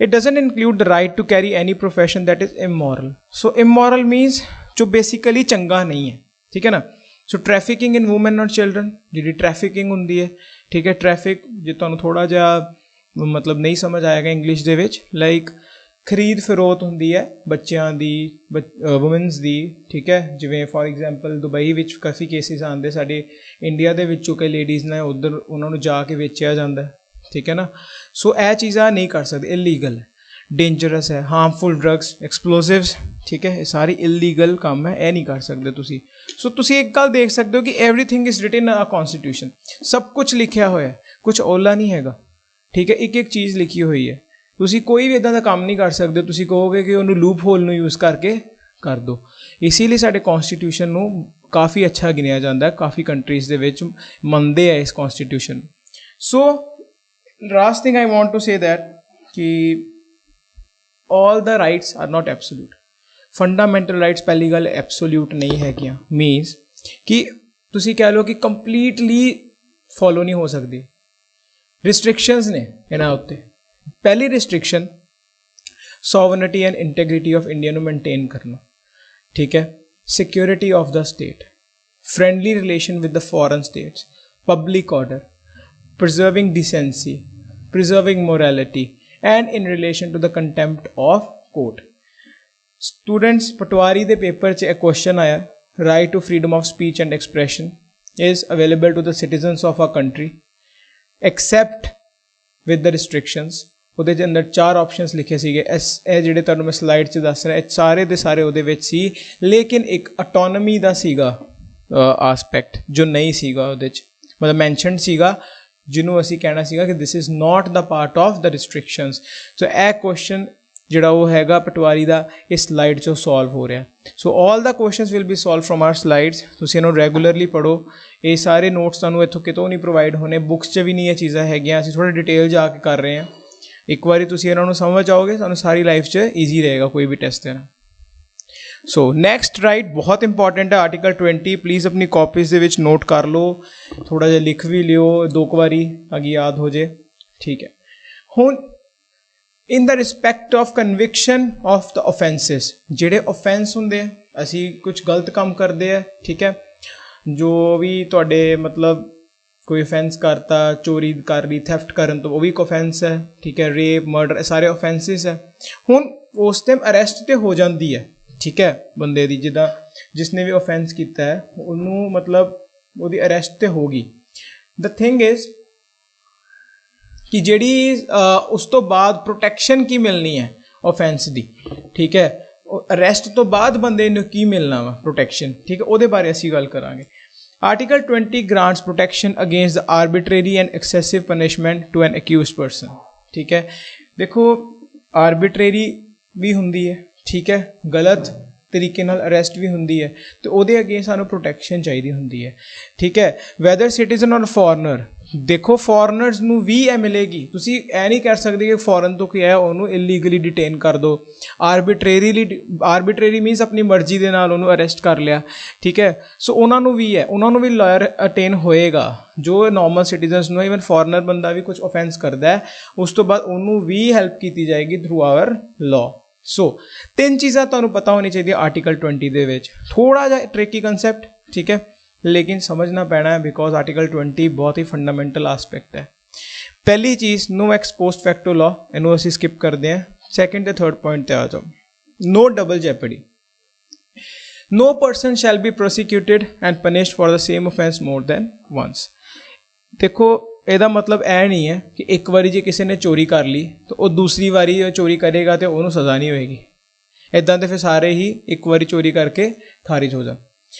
it doesn't include the right to carry any profession that is immoral. So immoral means ਜੋ basically ਚੰਗਾ ਨਹੀਂ ਹੈ, ਠੀਕ ਹੈ ਨਾ। ਸੋ ਟ੍ਰੈਫਿਕਿੰਗ ਇਨ ਵੂਮਨ ਔਰ ਚਿਲਡਰਨ, ਜਿਹੜੀ ਟ੍ਰੈਫਿਕਿੰਗ ਹੁੰਦੀ ਹੈ, ਠੀਕ ਹੈ। ਟ੍ਰੈਫਿਕ ਜੇ ਤੁਹਾਨੂੰ ਥੋੜ੍ਹਾ ਜਿਹਾ ਮਤਲਬ ਨਹੀਂ ਸਮਝ ਆਏਗਾ ਇੰਗਲਿਸ਼ ਦੇ ਵਿੱਚ, ਲਾਈਕ ਖਰੀਦ ਫਰੋਤ ਹੁੰਦੀ ਹੈ ਬੱਚਿਆਂ ਦੀ, ਵੂਮਨਸ ਦੀ, ਠੀਕ ਹੈ। ਜਿਵੇਂ ਫੋਰ ਐਗਜ਼ਾਮਪਲ ਦੁਬਈ ਵਿੱਚ ਕਾਫੀ ਕੇਸਿਸ ਆਉਂਦੇ, ਸਾਡੇ ਇੰਡੀਆ ਦੇ ਵਿੱਚੋਂ ਕਈ ਲੇਡੀਜ਼ ਨੇ ਉੱਧਰ ਉਹਨਾਂ ਨੂੰ ਜਾ ਕੇ ਵੇਚਿਆ ਜਾਂਦਾ, ਠੀਕ ਹੈ ਨਾ। ਸੋ ਇਹ ਚੀਜ਼ਾਂ ਨਹੀਂ ਕਰ ਸਕਦੇ, ਇਲੀਗਲ ਹੈ, ਡੇਂਜਰਸ ਹੈ, ਹਾਰਮਫੁਲ ਡਰੱਗਸ, ਐਕਸਪਲੋਸਿਵਸ, ਠੀਕ ਹੈ, ਇਹ ਸਾਰੀ ਇਲੀਗਲ ਕੰਮ ਹੈ, ਇਹ ਨਹੀਂ ਕਰ ਸਕਦੇ ਤੁਸੀਂ। ਸੋ ਤੁਸੀਂ ਇੱਕ ਗੱਲ ਦੇਖ ਸਕਦੇ ਹੋ ਕਿ ਐਵਰੀਥਿੰਗ ਇਜ਼ ਰਿਟਨ ਅ ਕੌਨਸਟੀਟਿਊਸ਼ਨ, ਸਭ ਕੁਛ ਲਿਖਿਆ ਹੋਇਆ, ਕੁਛ ਓਲਾ ਨਹੀਂ ਹੈਗਾ, ਠੀਕ ਹੈ। ਇੱਕ ਇੱਕ ਚੀਜ਼ ਲਿਖੀ ਹੋਈ ਹੈ, ਤੁਸੀਂ ਕੋਈ ਵੀ ਇੱਦਾਂ ਦਾ ਕੰਮ ਨਹੀਂ ਕਰ ਸਕਦੇ ਤੁਸੀਂ ਕਹੋਗੇ ਕਿ ਉਹਨੂੰ ਲੂਪ ਹੋਲ ਨੂੰ ਯੂਜ਼ ਕਰਕੇ ਕਰ ਦਿਓ। ਇਸੇ ਲਈ ਸਾਡੇ ਕੌਨਸਟੀਟਿਊਸ਼ਨ ਨੂੰ ਕਾਫੀ ਅੱਛਾ ਗਿਣਿਆ ਜਾਂਦਾ, ਕਾਫੀ ਕੰਟਰੀਜ਼ ਦੇ ਵਿੱਚ ਮੰਨਦੇ ਆ ਇਸ constitution. So last thing I want to say that ਕਿ all the rights are not absolute. Fundamental rights ਪਹਿਲੀ ਗੱਲ ਐਬਸੋਲਿਊਟ ਨਹੀਂ ਹੈਗੀਆਂ, ਮੀਨਸ ਕਿ ਤੁਸੀਂ ਕਹਿ ਲਓ ਕਿ ਕੰਪਲੀਟਲੀ ਫੋਲੋ ਨਹੀਂ ਹੋ ਸਕਦੀ, ਰਿਸਟ੍ਰਿਕਸ਼ਨਸ ਨੇ ਇਹਨਾਂ ਉੱਤੇ। ਪਹਿਲੀ restriction sovereignty and integrity of India ਨੂੰ ਮੇਨਟੇਨ ਕਰਨਾ, ਠੀਕ ਹੈ। Security of the state, friendly relation with the foreign states, public order, preserving decency, preserving morality, and in relation to the contempt of court. Students, ਪਟਵਾਰੀ ਦੇ paper 'ਚ ਇਹ question ਆਇਆ, right to freedom of speech and expression is available to the citizens of our country except with the restrictions। ਉਹਦੇ ਦੇ ਅੰਦਰ 4 options ਲਿਖੇ ਸੀਗੇ, ਇਹ ਜਿਹੜੇ ਤੁਹਾਨੂੰ ਮੈਂ ਸਲਾਈਡ 'ਚ ਦੱਸ ਰਿਹਾ, ਇਹ ਸਾਰੇ ਦੇ ਸਾਰੇ ਉਹਦੇ ਵਿੱਚ ਸੀ, ਲੇਕਿਨ ਇੱਕ ਅਟੋਨਮੀ ਦਾ ਸੀਗਾ ਆਸਪੈਕਟ ਜੋ ਨਹੀਂ ਸੀਗਾ ਉਹਦੇ 'ਚ, ਮਤਲਬ ਮੈਂਸ਼ਨਡ ਸੀਗਾ, ਜਿਹਨੂੰ ਅਸੀਂ ਕਹਿਣਾ ਸੀਗਾ ਕਿ this is not the part of the restrictions. So ਇਹ ਕੁਐਸਚਨ ਜਿਹੜਾ ਉਹ ਹੈਗਾ ਪਟਵਾਰੀ ਦਾ ਇਸ ਸਲਾਈਡ 'ਚੋਂ ਸੋਲਵ ਹੋ ਰਿਹਾ। So all the questions will be solve from our slides. ਤੁਸੀਂ ਇਹਨੂੰ ਰੈਗੂਲਰਲੀ ਪੜ੍ਹੋ, ਇਹ ਸਾਰੇ ਨੋਟਸ ਤੁਹਾਨੂੰ ਇੱਥੋਂ ਕਿਤੋਂ ਨਹੀਂ ਪ੍ਰੋਵਾਈਡ ਹੋਣੇ, ਬੁੱਕਸ 'ਚ ਵੀ ਨਹੀਂ ਇਹ ਚੀਜ਼ਾਂ ਹੈਗੀਆਂ, ਅਸੀਂ ਥੋੜ੍ਹਾ ਡਿਟੇਲ ਜਾ ਕੇ ਕਰ ਰਹੇ ਹਾਂ। ਇੱਕ ਵਾਰੀ ਤੁਸੀਂ ਇਹਨਾਂ ਨੂੰ ਸਮਝ ਆਓਗੇ, ਤੁਹਾਨੂੰ ਸਾਰੀ ਲਾਈਫ 'ਚ ਈਜ਼ੀ ਰਹੇਗਾ ਕੋਈ ਵੀ ਟੈਸਟ ਦੇਣਾ। ਸੋ ਨੈਕਸਟ ਰਾਈਟ ਬਹੁਤ ਇੰਪੋਰਟੈਂਟ ਹੈ ਆਰਟੀਕਲ 20, ਪਲੀਜ਼ ਆਪਣੀ ਕਾਪੀਜ਼ ਦੇ ਵਿੱਚ ਨੋਟ ਕਰ ਲਓ, ਥੋੜ੍ਹਾ ਜਿਹਾ ਲਿਖ ਵੀ ਲਿਓ 2 ਵਾਰੀ ਤਾਂ ਕਿ ਯਾਦ ਹੋ ਜੇ, ਠੀਕ ਹੈ। ਹੁਣ in the respect of conviction of the offences, ਜਿਹੜੇ offense ਹੁੰਦੇ ਆ, ਅਸੀਂ ਕੁਝ ਗਲਤ ਕੰਮ ਕਰਦੇ ਆ, ਠੀਕ ਹੈ, ਜੋ ਵੀ ਤੁਹਾਡੇ ਮਤਲਬ ਕੋਈ offense ਕਰਤਾ, ਚੋਰੀ ਕਰ ਲਈ, ਥੈਫਟ ਕਰਨ ਤੋਂ, ਉਹ ਵੀ ਇੱਕ offense ਹੈ, ਠੀਕ ਹੈ, ਰੇਪ, ਮਰਡਰ, ਸਾਰੇ offenses ਹੈ। ਹੁਣ ਉਸ ਟਾਈਮ ਅਰੈਸਟ ਤੇ ਹੋ ਜਾਂਦੀ ਹੈ, ਠੀਕ ਹੈ, ਬੰਦੇ ਦੀ, ਜਿੱਦਾਂ ਜਿਸਨੇ ਵੀ offense ਕੀਤਾ ਹੈ ਉਹਨੂੰ ਮਤਲਬ ਉਹਦੀ ਅਰੈਸਟ ਤੇ ਹੋਗੀ। the thing is ਕਿ ਜਿਹੜੀ ਉਸ ਤੋਂ ਬਾਅਦ ਪ੍ਰੋਟੈਕਸ਼ਨ ਕੀ ਮਿਲਣੀ ਹੈ offense ਦੀ, ਠੀਕ ਹੈ, ਅਰੈਸਟ ਤੋਂ ਬਾਅਦ ਬੰਦੇ ਨੂੰ ਕੀ ਮਿਲਣਾ ਵਾ ਪ੍ਰੋਟੈਕਸ਼ਨ, ਠੀਕ ਹੈ, ਉਹਦੇ ਬਾਰੇ ਅਸੀਂ ਗੱਲ ਕਰਾਂਗੇ। Article 20 grants protection against the arbitrary and excessive punishment to an accused person, ਠੀਕ ਹੈ। ਦੇਖੋ ਆਰਬਿਟਰੇਰੀ ਵੀ ਹੁੰਦੀ ਹੈ, ਠੀਕ ਹੈ, ਗਲਤ ਤਰੀਕੇ ਨਾਲ ਅਰੈਸਟ ਵੀ ਹੁੰਦੀ ਹੈ, ਤੇ ਉਹਦੇ ਅੱਗੇ ਸਾਨੂੰ ਪ੍ਰੋਟੈਕਸ਼ਨ ਚਾਹੀਦੀ ਹੁੰਦੀ ਹੈ, ਠੀਕ ਹੈ। ਵੈਦਰ ਸਿਟੀਜ਼ਨ ਔਰ ਫੋਰਨਰ, ਦੇਖੋ ਫੋਰਨਰਸ ਨੂੰ ਵੀ ਇਹ ਮਿਲੇਗੀ, ਤੁਸੀਂ ਇਹ ਨਹੀਂ ਕਹਿ ਸਕਦੇ ਕਿ ਫੋਰਨ ਤੋਂ ਕੀ ਹੈ ਉਹਨੂੰ ਇਲੀਗਲੀ ਡਿਟੇਨ ਕਰ ਦਿਓ। ਆਰਬਿਟਰੇਰੀ ਮੀਨਸ ਆਪਣੀ ਮਰਜ਼ੀ ਦੇ ਨਾਲ ਉਹਨੂੰ ਅਰੈਸਟ ਕਰ ਲਿਆ, ਠੀਕ ਹੈ। ਸੋ ਉਹਨਾਂ ਨੂੰ ਵੀ ਹੈ, ਉਹਨਾਂ ਨੂੰ ਵੀ ਲਾਇਰ ਅਟੇਨ ਹੋਏਗਾ, ਜੋ ਨੋਰਮਲ ਸਿਟੀਜ਼ਨਸ ਨੂੰ, ਈਵਨ ਫੋਰਨਰ ਬੰਦਾ ਵੀ ਕੁਝ offense ਕਰਦਾ ਹੈ, ਉਸ ਤੋਂ ਬਾਅਦ ਉਹਨੂੰ ਵੀ ਹੈਲਪ ਕੀਤੀ ਜਾਏਗੀ ਥਰੂ ਆਵਰ ਲਾਅ। ਸੋ 3 ਚੀਜ਼ਾਂ ਤੁਹਾਨੂੰ ਪਤਾ ਹੋਣੀ ਚਾਹੀਦੀਆਂ ਆਰਟੀਕਲ 20 ਦੇ ਵਿੱਚ। ਥੋੜ੍ਹਾ ਜਿਹਾ ਟ੍ਰਿਕੀ ਕੰਸੈਪਟ, ਠੀਕ ਹੈ, ਲੇਕਿਨ ਸਮਝਣਾ ਪੈਣਾ ਹੈ ਬਿਕੋਜ਼ ਆਰਟੀਕਲ 20 ਬਹੁਤ ਹੀ ਫੰਡਾਮੈਂਟਲ ਆਸਪੈਕਟ ਹੈ। ਪਹਿਲੀ ਚੀਜ਼ ਨੋ ਐਕਸ ਪੋਸਟ ਫੈਕਟੋ ਲਾਅ, ਇਹਨੂੰ ਅਸੀਂ ਸਕਿਪ ਕਰਦੇ ਹਾਂ। ਸੈਕਿੰਡ ਤੇ ਥਰਡ ਪੁਆਇੰਟ ਤੇ ਆ ਜਾਓ। ਨੋ double ਜੈਪਰਡੀ, no person shall be prosecuted and punished for the same offence more than once। ਦੇਖੋ ਇਹਦਾ ਮਤਲਬ ਇਹ ਨਹੀਂ ਹੈ ਕਿ ਇੱਕ ਵਾਰੀ ਜੇ ਕਿਸੇ ਨੇ ਚੋਰੀ ਕਰ ਲਈ ਤਾਂ ਉਹ ਦੂਸਰੀ ਵਾਰੀ ਚੋਰੀ ਕਰੇਗਾ ਤੇ ਉਹਨੂੰ ਸਜ਼ਾ ਨਹੀਂ ਹੋਏਗੀ। ਇੱਦਾਂ ਤੇ ਫਿਰ ਸਾਰੇ ਹੀ ਇੱਕ ਵਾਰੀ ਚੋਰੀ ਕਰਕੇ ਖਾਰਿਜ ਹੋ ਜਾਣ।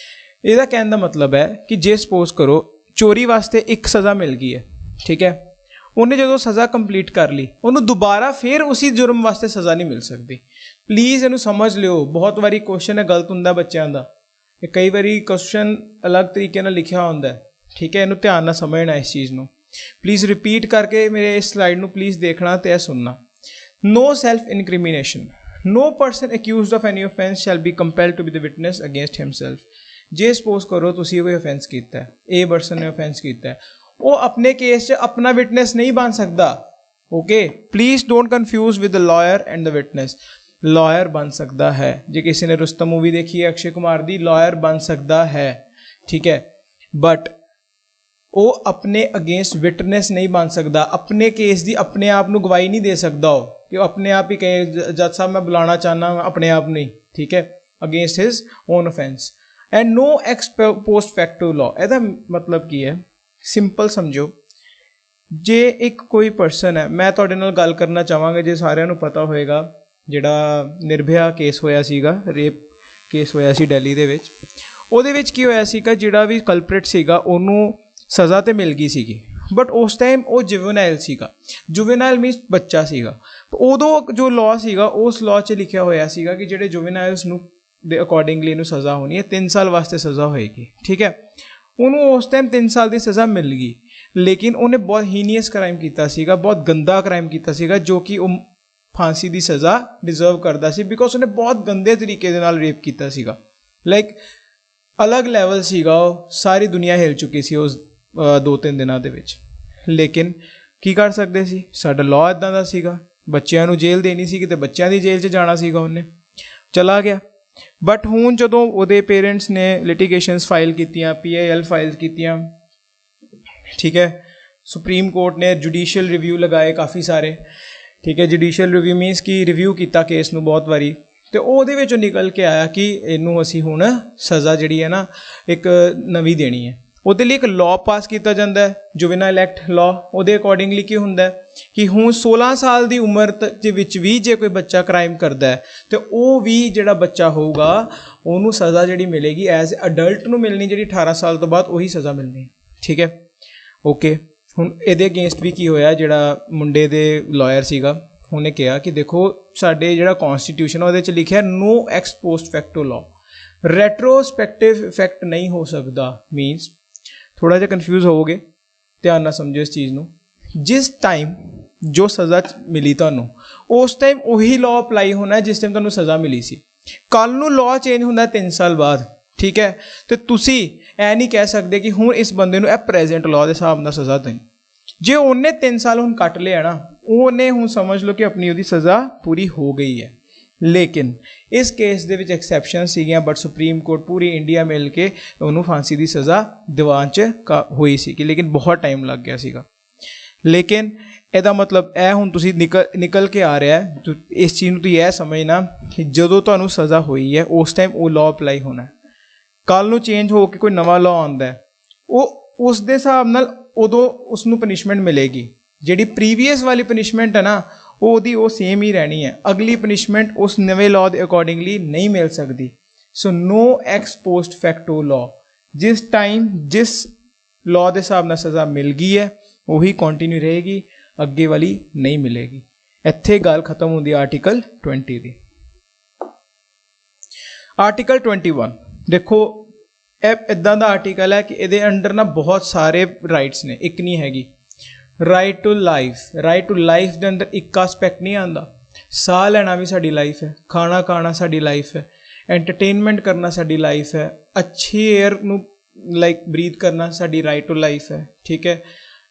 ਇਹਦਾ ਕਹਿਣ ਦਾ ਮਤਲਬ ਹੈ ਕਿ ਜੇ ਸਪੋਜ਼ ਕਰੋ ਚੋਰੀ ਵਾਸਤੇ ਇੱਕ ਸਜ਼ਾ ਮਿਲ ਗਈ ਹੈ, ਠੀਕ ਹੈ, ਉਹਨੇ ਜਦੋਂ ਸਜ਼ਾ ਕੰਪਲੀਟ ਕਰ ਲਈ ਉਹਨੂੰ ਦੁਬਾਰਾ ਫਿਰ ਉਸੇ ਜੁਰਮ ਵਾਸਤੇ ਸਜ਼ਾ ਨਹੀਂ ਮਿਲ ਸਕਦੀ। ਪਲੀਜ਼ ਇਹਨੂੰ ਸਮਝ ਲਿਓ, ਬਹੁਤ ਵਾਰੀ ਕੁਐਸਚਨ ਗਲਤ ਹੁੰਦਾ ਬੱਚਿਆਂ ਦਾ, ਇਹ ਕਈ ਵਾਰੀ ਕੁਐਸਚਨ ਅਲੱਗ ਤਰੀਕੇ ਨਾਲ ਲਿਖਿਆ ਹੁੰਦਾ, ਠੀਕ ਹੈ, ਇਹਨੂੰ ਧਿਆਨ ਨਾਲ ਸਮਝਣਾ ਇਸ ਚੀਜ਼ ਨੂੰ। ਪਲੀਜ਼ ਰਿਪੀਟ ਕਰਕੇ ਮੇਰੇ ਇਸ ਸਲਾਈਡ ਨੂੰ ਪਲੀਜ਼ ਦੇਖਣਾ ਤੇ ਇਹ ਸੁਣਨਾ। ਨੋ self ਇਨਕ੍ਰਿਮੀਨੇਸ਼ਨ, no person accused of any offence shall be compelled to be the witness against himself। ਜੇ ਸਪੋਜ਼ ਕਰੋ ਤੁਸੀਂ ਕੋਈ offence ਕੀਤਾ ਹੈ, A person ਨੇ offence ਕੀਤਾ ਹੈ, ਉਹ ਆਪਣੇ ਕੇਸ 'ਚ ਆਪਣਾ ਵਿਟਨੈਸ ਨਹੀਂ ਬਣ ਸਕਦਾ। Okay, please don't confuse with the lawyer and the witness. Lawyer ਬਣ ਸਕਦਾ ਹੈ, ਜੇ ਕਿਸੇ ਨੇ ਰੁਸਤਮ ਮੂਵੀ ਦੇਖੀ ਹੈ ਅਕਸ਼ੇ ਕੁਮਾਰ ਦੀ, ਲਾਇਰ ਬਣ ਸਕਦਾ ਹੈ, ਠੀਕ ਹੈ, ਬਟ ਉਹ ਆਪਣੇ ਅਗੇਂਸਟ ਵਿਟਨੈਸ ਨਹੀਂ ਬਣ ਸਕਦਾ। ਆਪਣੇ ਕੇਸ ਦੀ ਆਪਣੇ ਆਪ ਨੂੰ ਗਵਾਹੀ ਨਹੀਂ ਦੇ ਸਕਦਾ ਉਹ, ਕਿ ਉਹ ਆਪਣੇ ਆਪ ਹੀ ਕਹੇ ਜੱਜ ਸਾਹਿਬ ਮੈਂ ਬੁਲਾਉਣਾ ਚਾਹੁੰਦਾ ਆਪਣੇ ਆਪ ਨਹੀਂ, ਠੀਕ ਹੈ, against his own offence। And no ex post facto law, ਇਹਦਾ ਮਤਲਬ ਕੀ ਹੈ, ਸਿੰਪਲ ਸਮਝੋ। ਜੇ ਇੱਕ ਕੋਈ ਪਰਸਨ ਹੈ, ਮੈਂ ਤੁਹਾਡੇ ਨਾਲ ਗੱਲ ਕਰਨਾ ਚਾਹਾਂਗਾ, ਜੇ ਸਾਰਿਆਂ ਨੂੰ ਪਤਾ ਹੋਏਗਾ ਜਿਹੜਾ ਨਿਰਭਇਆ ਕੇਸ ਹੋਇਆ ਸੀਗਾ, ਰੇਪ ਕੇਸ ਹੋਇਆ ਸੀ ਦਿੱਲੀ ਦੇ ਵਿੱਚ, ਉਹਦੇ ਵਿੱਚ ਕੀ ਹੋਇਆ ਸੀਗਾ, ਜਿਹੜਾ ਵੀ ਕਲਪ੍ਰਿਟ ਸੀਗਾ ਉਹਨੂੰ ਸਜ਼ਾ ਤਾਂ ਮਿਲ ਗਈ ਸੀਗੀ, ਬਟ ਉਸ ਟਾਈਮ ਉਹ ਜੁਵੇਨਾਈਲ ਸੀਗਾ। ਜੁਵੇਨਾਈਲ ਮੀਨਸ ਬੱਚਾ ਸੀਗਾ। ਉਦੋਂ ਜੋ ਲਾਅ ਸੀਗਾ ਉਸ ਲਾਅ 'ਚ ਲਿਖਿਆ ਹੋਇਆ ਸੀਗਾ ਕਿ ਜਿਹੜੇ ਜੁਵੇਨਾਈਲਸ ਨੂੰ ਦੇ ਅਕੋਰਡਿੰਗਲੀ ਇਹਨੂੰ ਸਜ਼ਾ ਹੋਣੀ ਹੈ, 3 ਸਾਲ ਵਾਸਤੇ ਸਜ਼ਾ ਹੋਏਗੀ, ਠੀਕ ਹੈ। ਉਹਨੂੰ ਉਸ ਟਾਈਮ 3 ਸਾਲ ਦੀ ਸਜ਼ਾ ਮਿਲ ਗਈ, ਲੇਕਿਨ ਉਹਨੇ ਬਹੁਤ ਹੀਨੀਅਸ ਕ੍ਰਾਈਮ ਕੀਤਾ ਸੀਗਾ, ਬਹੁਤ ਗੰਦਾ ਕ੍ਰਾਈਮ ਕੀਤਾ ਸੀਗਾ, ਜੋ ਕਿ ਉਹ ਫਾਂਸੀ ਦੀ ਸਜ਼ਾ ਡਿਜ਼ਰਵ ਕਰਦਾ ਸੀ, ਬਿਕੋਜ਼ ਉਹਨੇ ਬਹੁਤ ਗੰਦੇ ਤਰੀਕੇ ਦੇ ਨਾਲ ਰੇਪ ਕੀਤਾ ਸੀਗਾ। ਲਾਈਕ ਅਲੱਗ ਲੈਵਲ ਸੀਗਾ, ਉਹ ਸਾਰੀ ਦੁਨੀਆ ਹਿੱਲ ਚੁੱਕੀ ਸੀ ਉਸ 2-3 ਦਿਨਾਂ ਦੇ ਵਿੱਚ। ਲੇਕਿਨ ਕੀ ਕਰ ਸਕਦੇ ਸੀ, ਸਾਡਾ ਲਾਅ ਇੱਦਾਂ ਦਾ ਸੀਗਾ, ਬੱਚਿਆਂ ਨੂੰ ਜੇਲ੍ਹ ਦੇਣੀ ਸੀਗੀ ਤੇ ਬੱਚਿਆਂ ਦੀ ਜੇਲ੍ਹ 'ਚ ਜਾਣਾ ਸੀਗਾ, ਉਹਨੇ ਚਲਾ ਗਿਆ। ਬਟ ਹੁਣ ਜਦੋਂ ਉਹਦੇ ਪੇਰੈਂਟਸ ਨੇ ਲਿਟੀਗੇਸ਼ਨਸ ਫਾਈਲ ਕੀਤੀਆਂ, PIL ਫਾਈਲ ਕੀਤੀਆਂ, ਠੀਕ ਹੈ, ਸੁਪਰੀਮ ਕੋਰਟ ਨੇ ਜੁਡੀਸ਼ੀਅਲ ਰਿਵਿਊ ਲਗਾਏ ਕਾਫੀ ਸਾਰੇ, ਠੀਕ ਹੈ। ਜੁਡੀਸ਼ੀਅਲ ਰਿਵਿਊ ਮੀਨਸ ਕਿ ਰਿਵਿਊ ਕੀਤਾ ਕੇਸ ਨੂੰ ਬਹੁਤ ਵਾਰੀ, ਤੇ ਉਹਦੇ ਵਿੱਚੋਂ ਨਿਕਲ ਕੇ ਆਇਆ ਕਿ ਇਹਨੂੰ ਅਸੀਂ ਹੁਣ ਸਜ਼ਾ ਜਿਹੜੀ ਹੈ ਨਾ ਇੱਕ ਨਵੀਂ ਦੇਣੀ ਹੈ। ਉਹਦੇ ਲਈ ਇੱਕ ਲਾਅ ਪਾਸ ਕੀਤਾ ਜਾਂਦਾ ਹੈ, ਜੁਵੇਨਾਈਲ ਐਕਟ ਲਾਅ। ਉਹਦੇ ਅਕੋਰਡਿੰਗਲੀ ਕੀ ਹੁੰਦਾ ਹੈ ਕਿ ਹੁਣ 16 ਸਾਲ ਦੀ ਉਮਰ ਦੇ ਵਿੱਚ ਵੀ ਜੇ ਕੋਈ ਬੱਚਾ ਕ੍ਰਾਈਮ ਕਰਦਾ ਹੈ ਤੇ ਉਹ ਵੀ ਜਿਹੜਾ ਬੱਚਾ ਹੋਊਗਾ ਉਹਨੂੰ ਸਜ਼ਾ ਜਿਹੜੀ ਮਿਲੇਗੀ ਐਜ਼ ਅਡਲਟ ਨੂੰ ਮਿਲਣੀ, ਜਿਹੜੀ 18 ਸਾਲ ਤੋਂ ਬਾਅਦ ਉਹੀ ਸਜ਼ਾ ਮਿਲਣੀ। ਠੀਕ ਹੈ, ਓਕੇ। ਹੁਣ ਇਹਦੇ ਅਗੇਂਸਟ ਵੀ ਕੀ ਹੋਇਆ, ਜਿਹੜਾ ਮੁੰਡੇ ਦੇ ਲਾਇਰ ਸੀਗਾ ਉਹਨੇ ਕਿਹਾ ਕਿ ਦੇਖੋ ਸਾਡੇ ਜਿਹੜਾ ਕੌਨਸਟੀਟਿਊਸ਼ਨ ਉਹਦੇ 'ਚ ਲਿਖਿਆ ਨੋ ex post facto law, ਰੈਟਰੋਸਪੈਕਟਿਵ effect ਨਹੀਂ ਹੋ ਸਕਦਾ। ਮੀਨਸ ਥੋੜ੍ਹਾ ਜਿਹਾ ਕਨਫਿਊਜ਼ ਹੋਵੋਗੇ, ਧਿਆਨ ਨਾਲ ਸਮਝੋ ਇਸ ਚੀਜ਼ ਨੂੰ। ਜਿਸ ਟਾਈਮ ਜੋ ਸਜ਼ਾ ਮਿਲੀ ਤੁਹਾਨੂੰ, ਉਸ ਟਾਈਮ ਉਹੀ ਲਾਅ ਅਪਲਾਈ ਹੋਣਾ ਜਿਸ ਟਾਈਮ ਤੁਹਾਨੂੰ ਸਜ਼ਾ ਮਿਲੀ ਸੀ। ਕੱਲ੍ਹ ਨੂੰ ਲਾਅ ਚੇਂਜ ਹੁੰਦਾ 3 ਸਾਲ ਬਾਅਦ, ਠੀਕ ਹੈ, ਅਤੇ ਤੁਸੀਂ ਇਹ ਨਹੀਂ ਕਹਿ ਸਕਦੇ ਕਿ ਹੁਣ ਇਸ ਬੰਦੇ ਨੂੰ ਇਹ ਪ੍ਰੈਜੈਂਟ ਲਾਅ ਦੇ ਹਿਸਾਬ ਨਾਲ ਸਜ਼ਾ ਦੇਣੀ। ਜੇ ਉਹਨੇ 3 ਸਾਲ ਹੁਣ ਕੱਟ ਲਿਆ ਨਾ, ਉਹਨੇ ਹੁਣ ਸਮਝ ਲਓ ਕਿ ਆਪਣੀ ਉਹਦੀ ਸਜ਼ਾ ਪੂਰੀ ਹੋ ਗਈ ਹੈ। ਲੇਕਿਨ ਇਸ ਕੇਸ ਦੇ ਵਿੱਚ ਐਕਸੈਪਸ਼ਨ ਸੀਗੀਆਂ, ਬਟ ਸੁਪਰੀਮ ਕੋਰਟ ਪੂਰੀ ਇੰਡੀਆ ਮਿਲ ਕੇ ਉਹਨੂੰ ਫਾਂਸੀ ਦੀ ਸਜ਼ਾ ਦਿਵਾਉਣ 'ਚ ਹੋਈ ਸੀ, ਲੇਕਿਨ ਬਹੁਤ ਟਾਈਮ ਲੱਗ ਗਿਆ ਸੀਗਾ। ਲੇਕਿਨ ਇਹਦਾ ਮਤਲਬ ਇਹ ਹੁਣ ਤੁਸੀਂ ਨਿਕਲ ਕੇ ਆ ਰਿਹਾ ਇਸ ਚੀਜ਼ ਨੂੰ, ਤੁਸੀਂ ਇਹ ਸਮਝਣਾ ਕਿ ਜਦੋਂ ਤੁਹਾਨੂੰ ਸਜ਼ਾ ਹੋਈ ਹੈ ਉਸ ਟਾਈਮ ਉਹ ਲਾਅ ਅਪਲਾਈ ਹੋਣਾ। ਕੱਲ੍ਹ ਨੂੰ ਚੇਂਜ ਹੋ ਕੇ ਕੋਈ ਨਵਾਂ ਲਾਅ ਆਉਂਦਾ, ਉਹ ਉਸ ਦੇ ਹਿਸਾਬ ਨਾਲ ਉਦੋਂ ਉਸਨੂੰ ਪਨਿਸ਼ਮੈਂਟ ਮਿਲੇਗੀ। ਜਿਹੜੀ ਪ੍ਰੀਵੀਅਸ ਵਾਲੀ ਪਨਿਸ਼ਮੈਂਟ ਹੈ ਨਾ ਉਹਦੀ ਉਹ ਸੇਮ ਹੀ ਰਹਿਣੀ ਹੈ। ਅਗਲੀ ਪਨਿਸ਼ਮੈਂਟ ਉਸ ਨਵੇਂ ਲਾਅ ਦੇ ਅਕੋਰਡਿੰਗਲੀ ਨਹੀਂ ਮਿਲ ਸਕਦੀ। ਸੋ ਨੋ ਐਕਸ ਪੋਸਟ ਫੈਕਟੋ ਲਾਅ, ਜਿਸ ਟਾਈਮ ਜਿਸ ਲਾਅ ਦੇ ਹਿਸਾਬ ਨਾਲ ਸਜ਼ਾ ਮਿਲ ਗਈ ਹੈ ਉਹੀ ਕੰਟੀਨਿਊ ਰਹੇਗੀ, ਅੱਗੇ ਵਾਲੀ ਨਹੀਂ ਮਿਲੇਗੀ। ਇੱਥੇ ਗੱਲ ਖਤਮ ਹੁੰਦੀ ਆਰਟੀਕਲ 20 ਦੀ। ਆਰਟੀਕਲ 21 ਦੇਖੋ, ਇਹ ਇੱਦਾਂ ਦਾ ਆਰਟੀਕਲ ਹੈ ਕਿ ਇਹਦੇ ਅੰਡਰ ਨਾ ਬਹੁਤ ਸਾਰੇ ਰਾਈਟਸ ਨੇ, ਇੱਕ ਨਹੀਂ ਹੈਗੀ। Right to life, right to life ਦੇ ਅੰਦਰ ਇੱਕ ਆਸਪੈਕਟ ਨਹੀਂ ਆਉਂਦਾ। ਸਾਹ ਲੈਣਾ ਵੀ ਸਾਡੀ ਲਾਈਫ ਹੈ, ਖਾਣਾ ਖਾਣਾ ਸਾਡੀ ਲਾਈਫ ਹੈ, ਐਂਟਰਟੇਨਮੈਂਟ ਕਰਨਾ ਸਾਡੀ ਲਾਈਫ ਹੈ, ਅੱਛੀ ਏਅਰ ਨੂੰ ਬਰੀਥ ਕਰਨਾ ਸਾਡੀ ਰਾਈਟ ਟੂ ਲਾਈਫ ਹੈ। ਠੀਕ ਹੈ,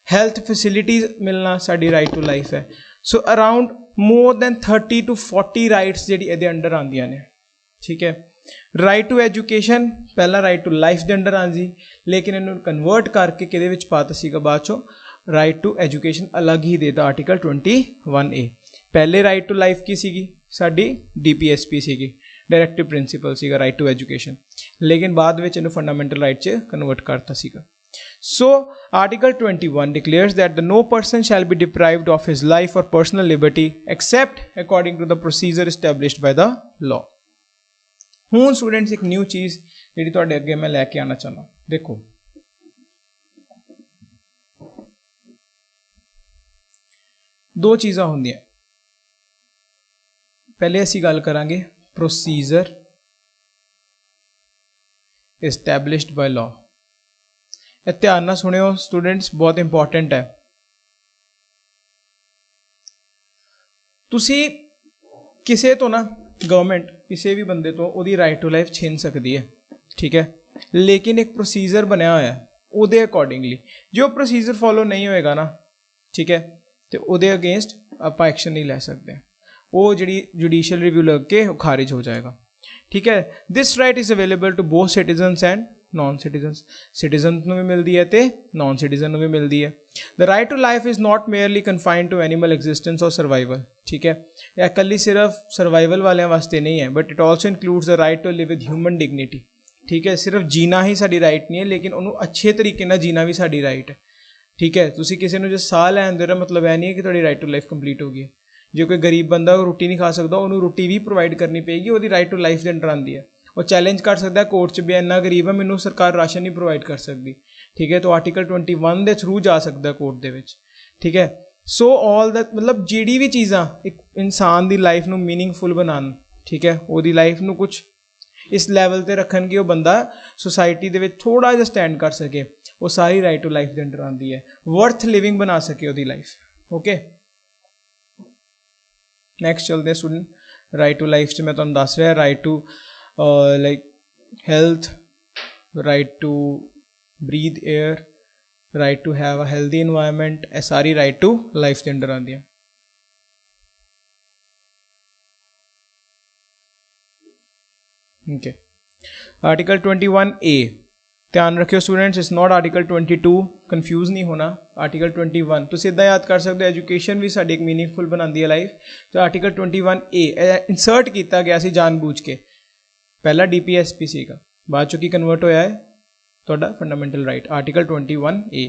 ਹੈਲਥ ਫੈਸਿਲਿਟੀਜ਼ ਮਿਲਣਾ ਸਾਡੀ ਰਾਈਟ ਟੂ ਲਾਈਫ ਹੈ। So around more than 30 to 40 rights ਜਿਹੜੀ ਇਹਦੇ ਅੰਡਰ ਆਉਂਦੀਆਂ ਨੇ। ਠੀਕ ਹੈ, ਰਾਈਟ ਟੂ ਐਜੂਕੇਸ਼ਨ ਪਹਿਲਾਂ ਰਾਈਟ ਟੂ ਲਾਈਫ ਦੇ ਅੰਡਰ ਆਉਂਦੀ, ਲੇਕਿਨ ਇਹਨੂੰ ਕਨਵਰਟ ਕਰਕੇ ਕਿਹਦੇ ਵਿੱਚ ਪਾਤਾ ਸੀਗਾ ਬਾਅਦ ਚੋਂ, ਰਾਈਟ ਟੂ ਐਜੂਕੇਸ਼ਨ ਅਲੱਗ ਹੀ ਦੇਤਾ ਆਰਟੀਕਲ 21A। ਪਹਿਲੇ ਰਾਈਟ ਟੂ ਲਾਈਫ ਕੀ ਸੀਗੀ ਸਾਡੀ, DPSP ਸੀਗੀ, ਡਾਇਰੈਕਟਿਵ ਪ੍ਰਿੰਸੀਪਲ ਸੀਗਾ ਰਾਈਟ ਟੂ ਐਜੂਕੇਸ਼ਨ, ਲੇਕਿਨ ਬਾਅਦ ਵਿੱਚ ਇਹਨੂੰ ਫੰਡਾਮੈਂਟਲ ਰਾਈਟ 'ਚ ਕਨਵਰਟ ਕਰਤਾ ਸੀਗਾ। So, Article 21 declares that no person shall be deprived of his life or personal liberty except according to the procedure established by the law. ਹੁਣ students ਇੱਕ new ਚੀਜ਼ ਜਿਹੜੀ ਤੁਹਾਡੇ ਅੱਗੇ ਮੈਂ ਲੈ ਕੇ ਆਉਣਾ ਚਾਹੁੰਦਾ। ਦੇਖੋ, ਦੋ ਚੀਜ਼ਾਂ ਹੁੰਦੀਆਂ। ਪਹਿਲੇ ਅਸੀਂ ਗੱਲ ਕਰਾਂਗੇ ਪ੍ਰੋਸੀਜਰ established by law। ਇਹ ਧਿਆਨ ਨਾਲ ਸੁਣਿਓ ਸਟੂਡੈਂਟਸ, ਬਹੁਤ ਇੰਪੋਰਟੈਂਟ ਹੈ। ਤੁਸੀਂ ਕਿਸੇ ਤੋਂ ਨਾ, ਗਵਰਨਮੈਂਟ ਕਿਸੇ ਵੀ ਬੰਦੇ ਤੋਂ ਉਹਦੀ ਰਾਈਟ ਟੂ ਲਾਈਫ ਛੀਨ ਸਕਦੀ ਹੈ, ਠੀਕ ਹੈ, ਲੇਕਿਨ ਇੱਕ ਪ੍ਰੋਸੀਜਰ ਬਣਿਆ ਹੋਇਆ ਉਹਦੇ ਅਕੋਰਡਿੰਗਲੀ। ਜੇ ਉਹ ਪ੍ਰੋਸੀਜਰ ਫੋਲੋ ਨਹੀਂ ਹੋਏਗਾ ਨਾ, ਠੀਕ ਹੈ, ਤੇ ਉਹਦੇ ਅਗੇਂਸਟ ਆਪਾਂ ਐਕਸ਼ਨ ਨਹੀਂ ਲੈ ਸਕਦੇ। ਉਹ ਜਿਹੜੀ ਜੁਡੀਸ਼ੀਅਲ ਰਿਵਿਊ ਲੱਗ ਕੇ ਉਹ ਖਾਰਿਜ ਹੋ ਜਾਏਗਾ। ਠੀਕ ਹੈ, this right is available to both citizens and non citizens. Citizen ਨੂੰ ਵੀ ਮਿਲਦੀ ਹੈ ਤੇ ਨॉन ਸਿਟੀਜ਼ਨ ਨੂੰ ਵੀ ਮਿਲਦੀ ਹੈ। The right to life is not merely confined to animal existence or survival. ਠੀਕ ਹੈ, ਇਹ ਇਕੱਲੀ ਸਿਰਫ ਸਰਵਾਈਵਲ ਵਾਲਿਆਂ ਵਾਸਤੇ ਨਹੀਂ ਹੈ, but it also includes the right to live with human dignity. ਠੀਕ ਹੈ, ਸਿਰਫ ਜੀਣਾ ਹੀ ਸਾਡੀ ਰਾਈਟ ਨਹੀਂ ਹੈ, ਲੇਕਿਨ ਉਹਨੂੰ ਅੱਛੇ ਤਰੀਕੇ ਨਾਲ ਜੀਣਾ ਵੀ ਸਾਡੀ ਰਾਈਟ ਹੈ। ਠੀਕ ਹੈ, ਤੁਸੀਂ ਕਿਸੇ ਨੂੰ ਜੇ ਸਾਹ ਲੈਣ ਦੇ ਰਿਹਾ ਮਤਲਬ ਇਹ ਨਹੀਂ ਹੈ ਕਿ ਤੁਹਾਡੀ ਰਾਈਟ ਟੂ ਲਾਈਫ ਕੰਪਲੀਟ ਹੋ ਗਈ ਹੈ। ਜੇ ਕੋਈ ਗਰੀਬ ਬੰਦਾ ਰੋਟੀ ਨਹੀਂ ਖਾ ਸਕਦਾ, ਉਹਨੂੰ ਰੋਟੀ ਵੀ ਪ੍ਰੋਵਾਈਡ ਕਰਨੀ ਪਏਗੀ, ਉਹਦੀ ਰਾਈਟ ਟੂ ਲਾਈਫ ਦੇ ਅੰਡਰ ਆਉਂਦੀ ਹੈ। ਉਹ ਚੈਲੰਜ ਕਰ ਸਕਦਾ ਕੋਰਟ 'ਚ ਵੀ ਇੰਨਾ ਗਰੀਬ ਹੈ, ਮੈਨੂੰ ਸਰਕਾਰ ਰਾਸ਼ਨ ਨਹੀਂ ਪ੍ਰੋਵਾਈਡ ਕਰ ਸਕਦੀ। ਠੀਕ ਹੈ, ਤਾਂ ਆਰਟੀਕਲ 21 ਦੇ ਥਰੂ ਜਾ ਸਕਦਾ ਕੋਰਟ ਦੇ ਵਿੱਚ। ਠੀਕ ਹੈ, ਸੋ ਆਲ ਦਾ ਮਤਲਬ ਜਿਹੜੀ ਵੀ ਚੀਜ਼ਾਂ ਇੱਕ ਇਨਸਾਨ ਦੀ ਲਾਈਫ ਨੂੰ ਮੀਨਿੰਗਫੁਲ ਬਣਾਉਣ, ਠੀਕ ਹੈ, ਉਹਦੀ ਲਾਈਫ ਨੂੰ ਕੁਛ ਇਸ ਲੈਵਲ 'ਤੇ ਰੱਖਣ ਕਿ ਉਹ ਬੰਦਾ ਸੁਸਾਇਟੀ ਦੇ ਵਿੱਚ ਥੋੜ੍ਹਾ ਜਿਹਾ ਸਟੈਂਡ ਕਰ ਸਕੇ, ਉਹ ਸਾਰੀ ਰਾਈਟ ਟੂ ਲਾਈਫ ਦੇ ਅੰਡਰ ਆਉਂਦੀ ਹੈ। ਵਰਥ ਲਿਵਿੰਗ ਬਣਾ ਸਕੇ ਉਹਦੀ ਲਾਈਫ। ਓਕੇ, ਨੈਕਸਟ ਚਲਦੇ ਸਟੂਡੈਂਟ। ਰਾਈਟ ਟੂ ਲਾਈਫ 'ਚ ਮੈਂ ਤੁਹਾਨੂੰ ਦੱਸ ਰਿਹਾ right to like health, right to breathe air, right to have a healthy environment, ਇਹ ਸਾਰੀ ਰਾਈਟ ਟੂ ਲਾਈਫ ਦੇ ਅੰਡਰ ਆਉਂਦੀਆਂ। Okay, Article 21A ध्यान रखियो students, it's not article 22, confuse नहीं होना। आर्टिकल 21 तुसीं इदां याद कर सकते हो, एजुकेशन भी साडी एक मीनिंगफुल बनाती है लाइफ। तो आर्टिकल 21A इंसर्ट किया गया सी जानबूझ के, पहला DPSP सीगा, बाद चो की कन्वर्ट होया है तुहाडा फंडामेंटल राइट, आर्टिकल 21A।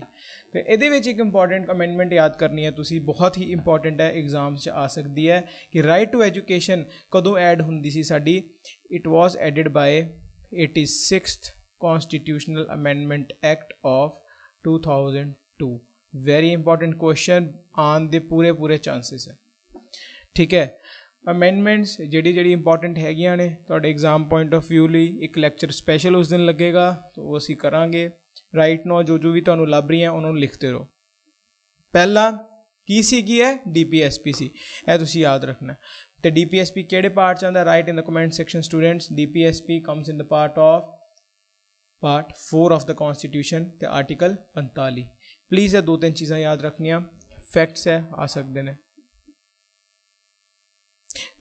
तो ये एक इंपॉर्टेंट अमेंडमेंट याद करनी है तुसी, बहुत ही इंपॉर्टेंट है, एग्जाम्स च आ सकती है कि राइट टू एजुकेशन कदों ऐड हुंदी सी साडी। It was added by 86th constitutional amendment act of 2002। Very important question आन दे पूरे चांसिस है, ठीक है। अमेंडमेंट्स जी इंपॉर्टेंट हैगियां ने तुहाडे एग्जाम पॉइंट ऑफ व्यू लिए, एक लैक्चर स्पैशल उस दिन लगेगा, तो वो असीं करांगे। राइट नो जो भी तुहानूं लभ रही हैं उन्होंने लिखते रहो। पहला की सीगी है DPSP सी, यह तुसीं याद रखना। तो DPSP किहड़े पार्ट च आंदा, right in the comment section students. DPSP comes in the part 4 of the constitution, तो आर्टिकल 45। प्लीज़ ये 2-3 चीज़ां याद रखनियां, फैक्ट्स है आ सकते हैं।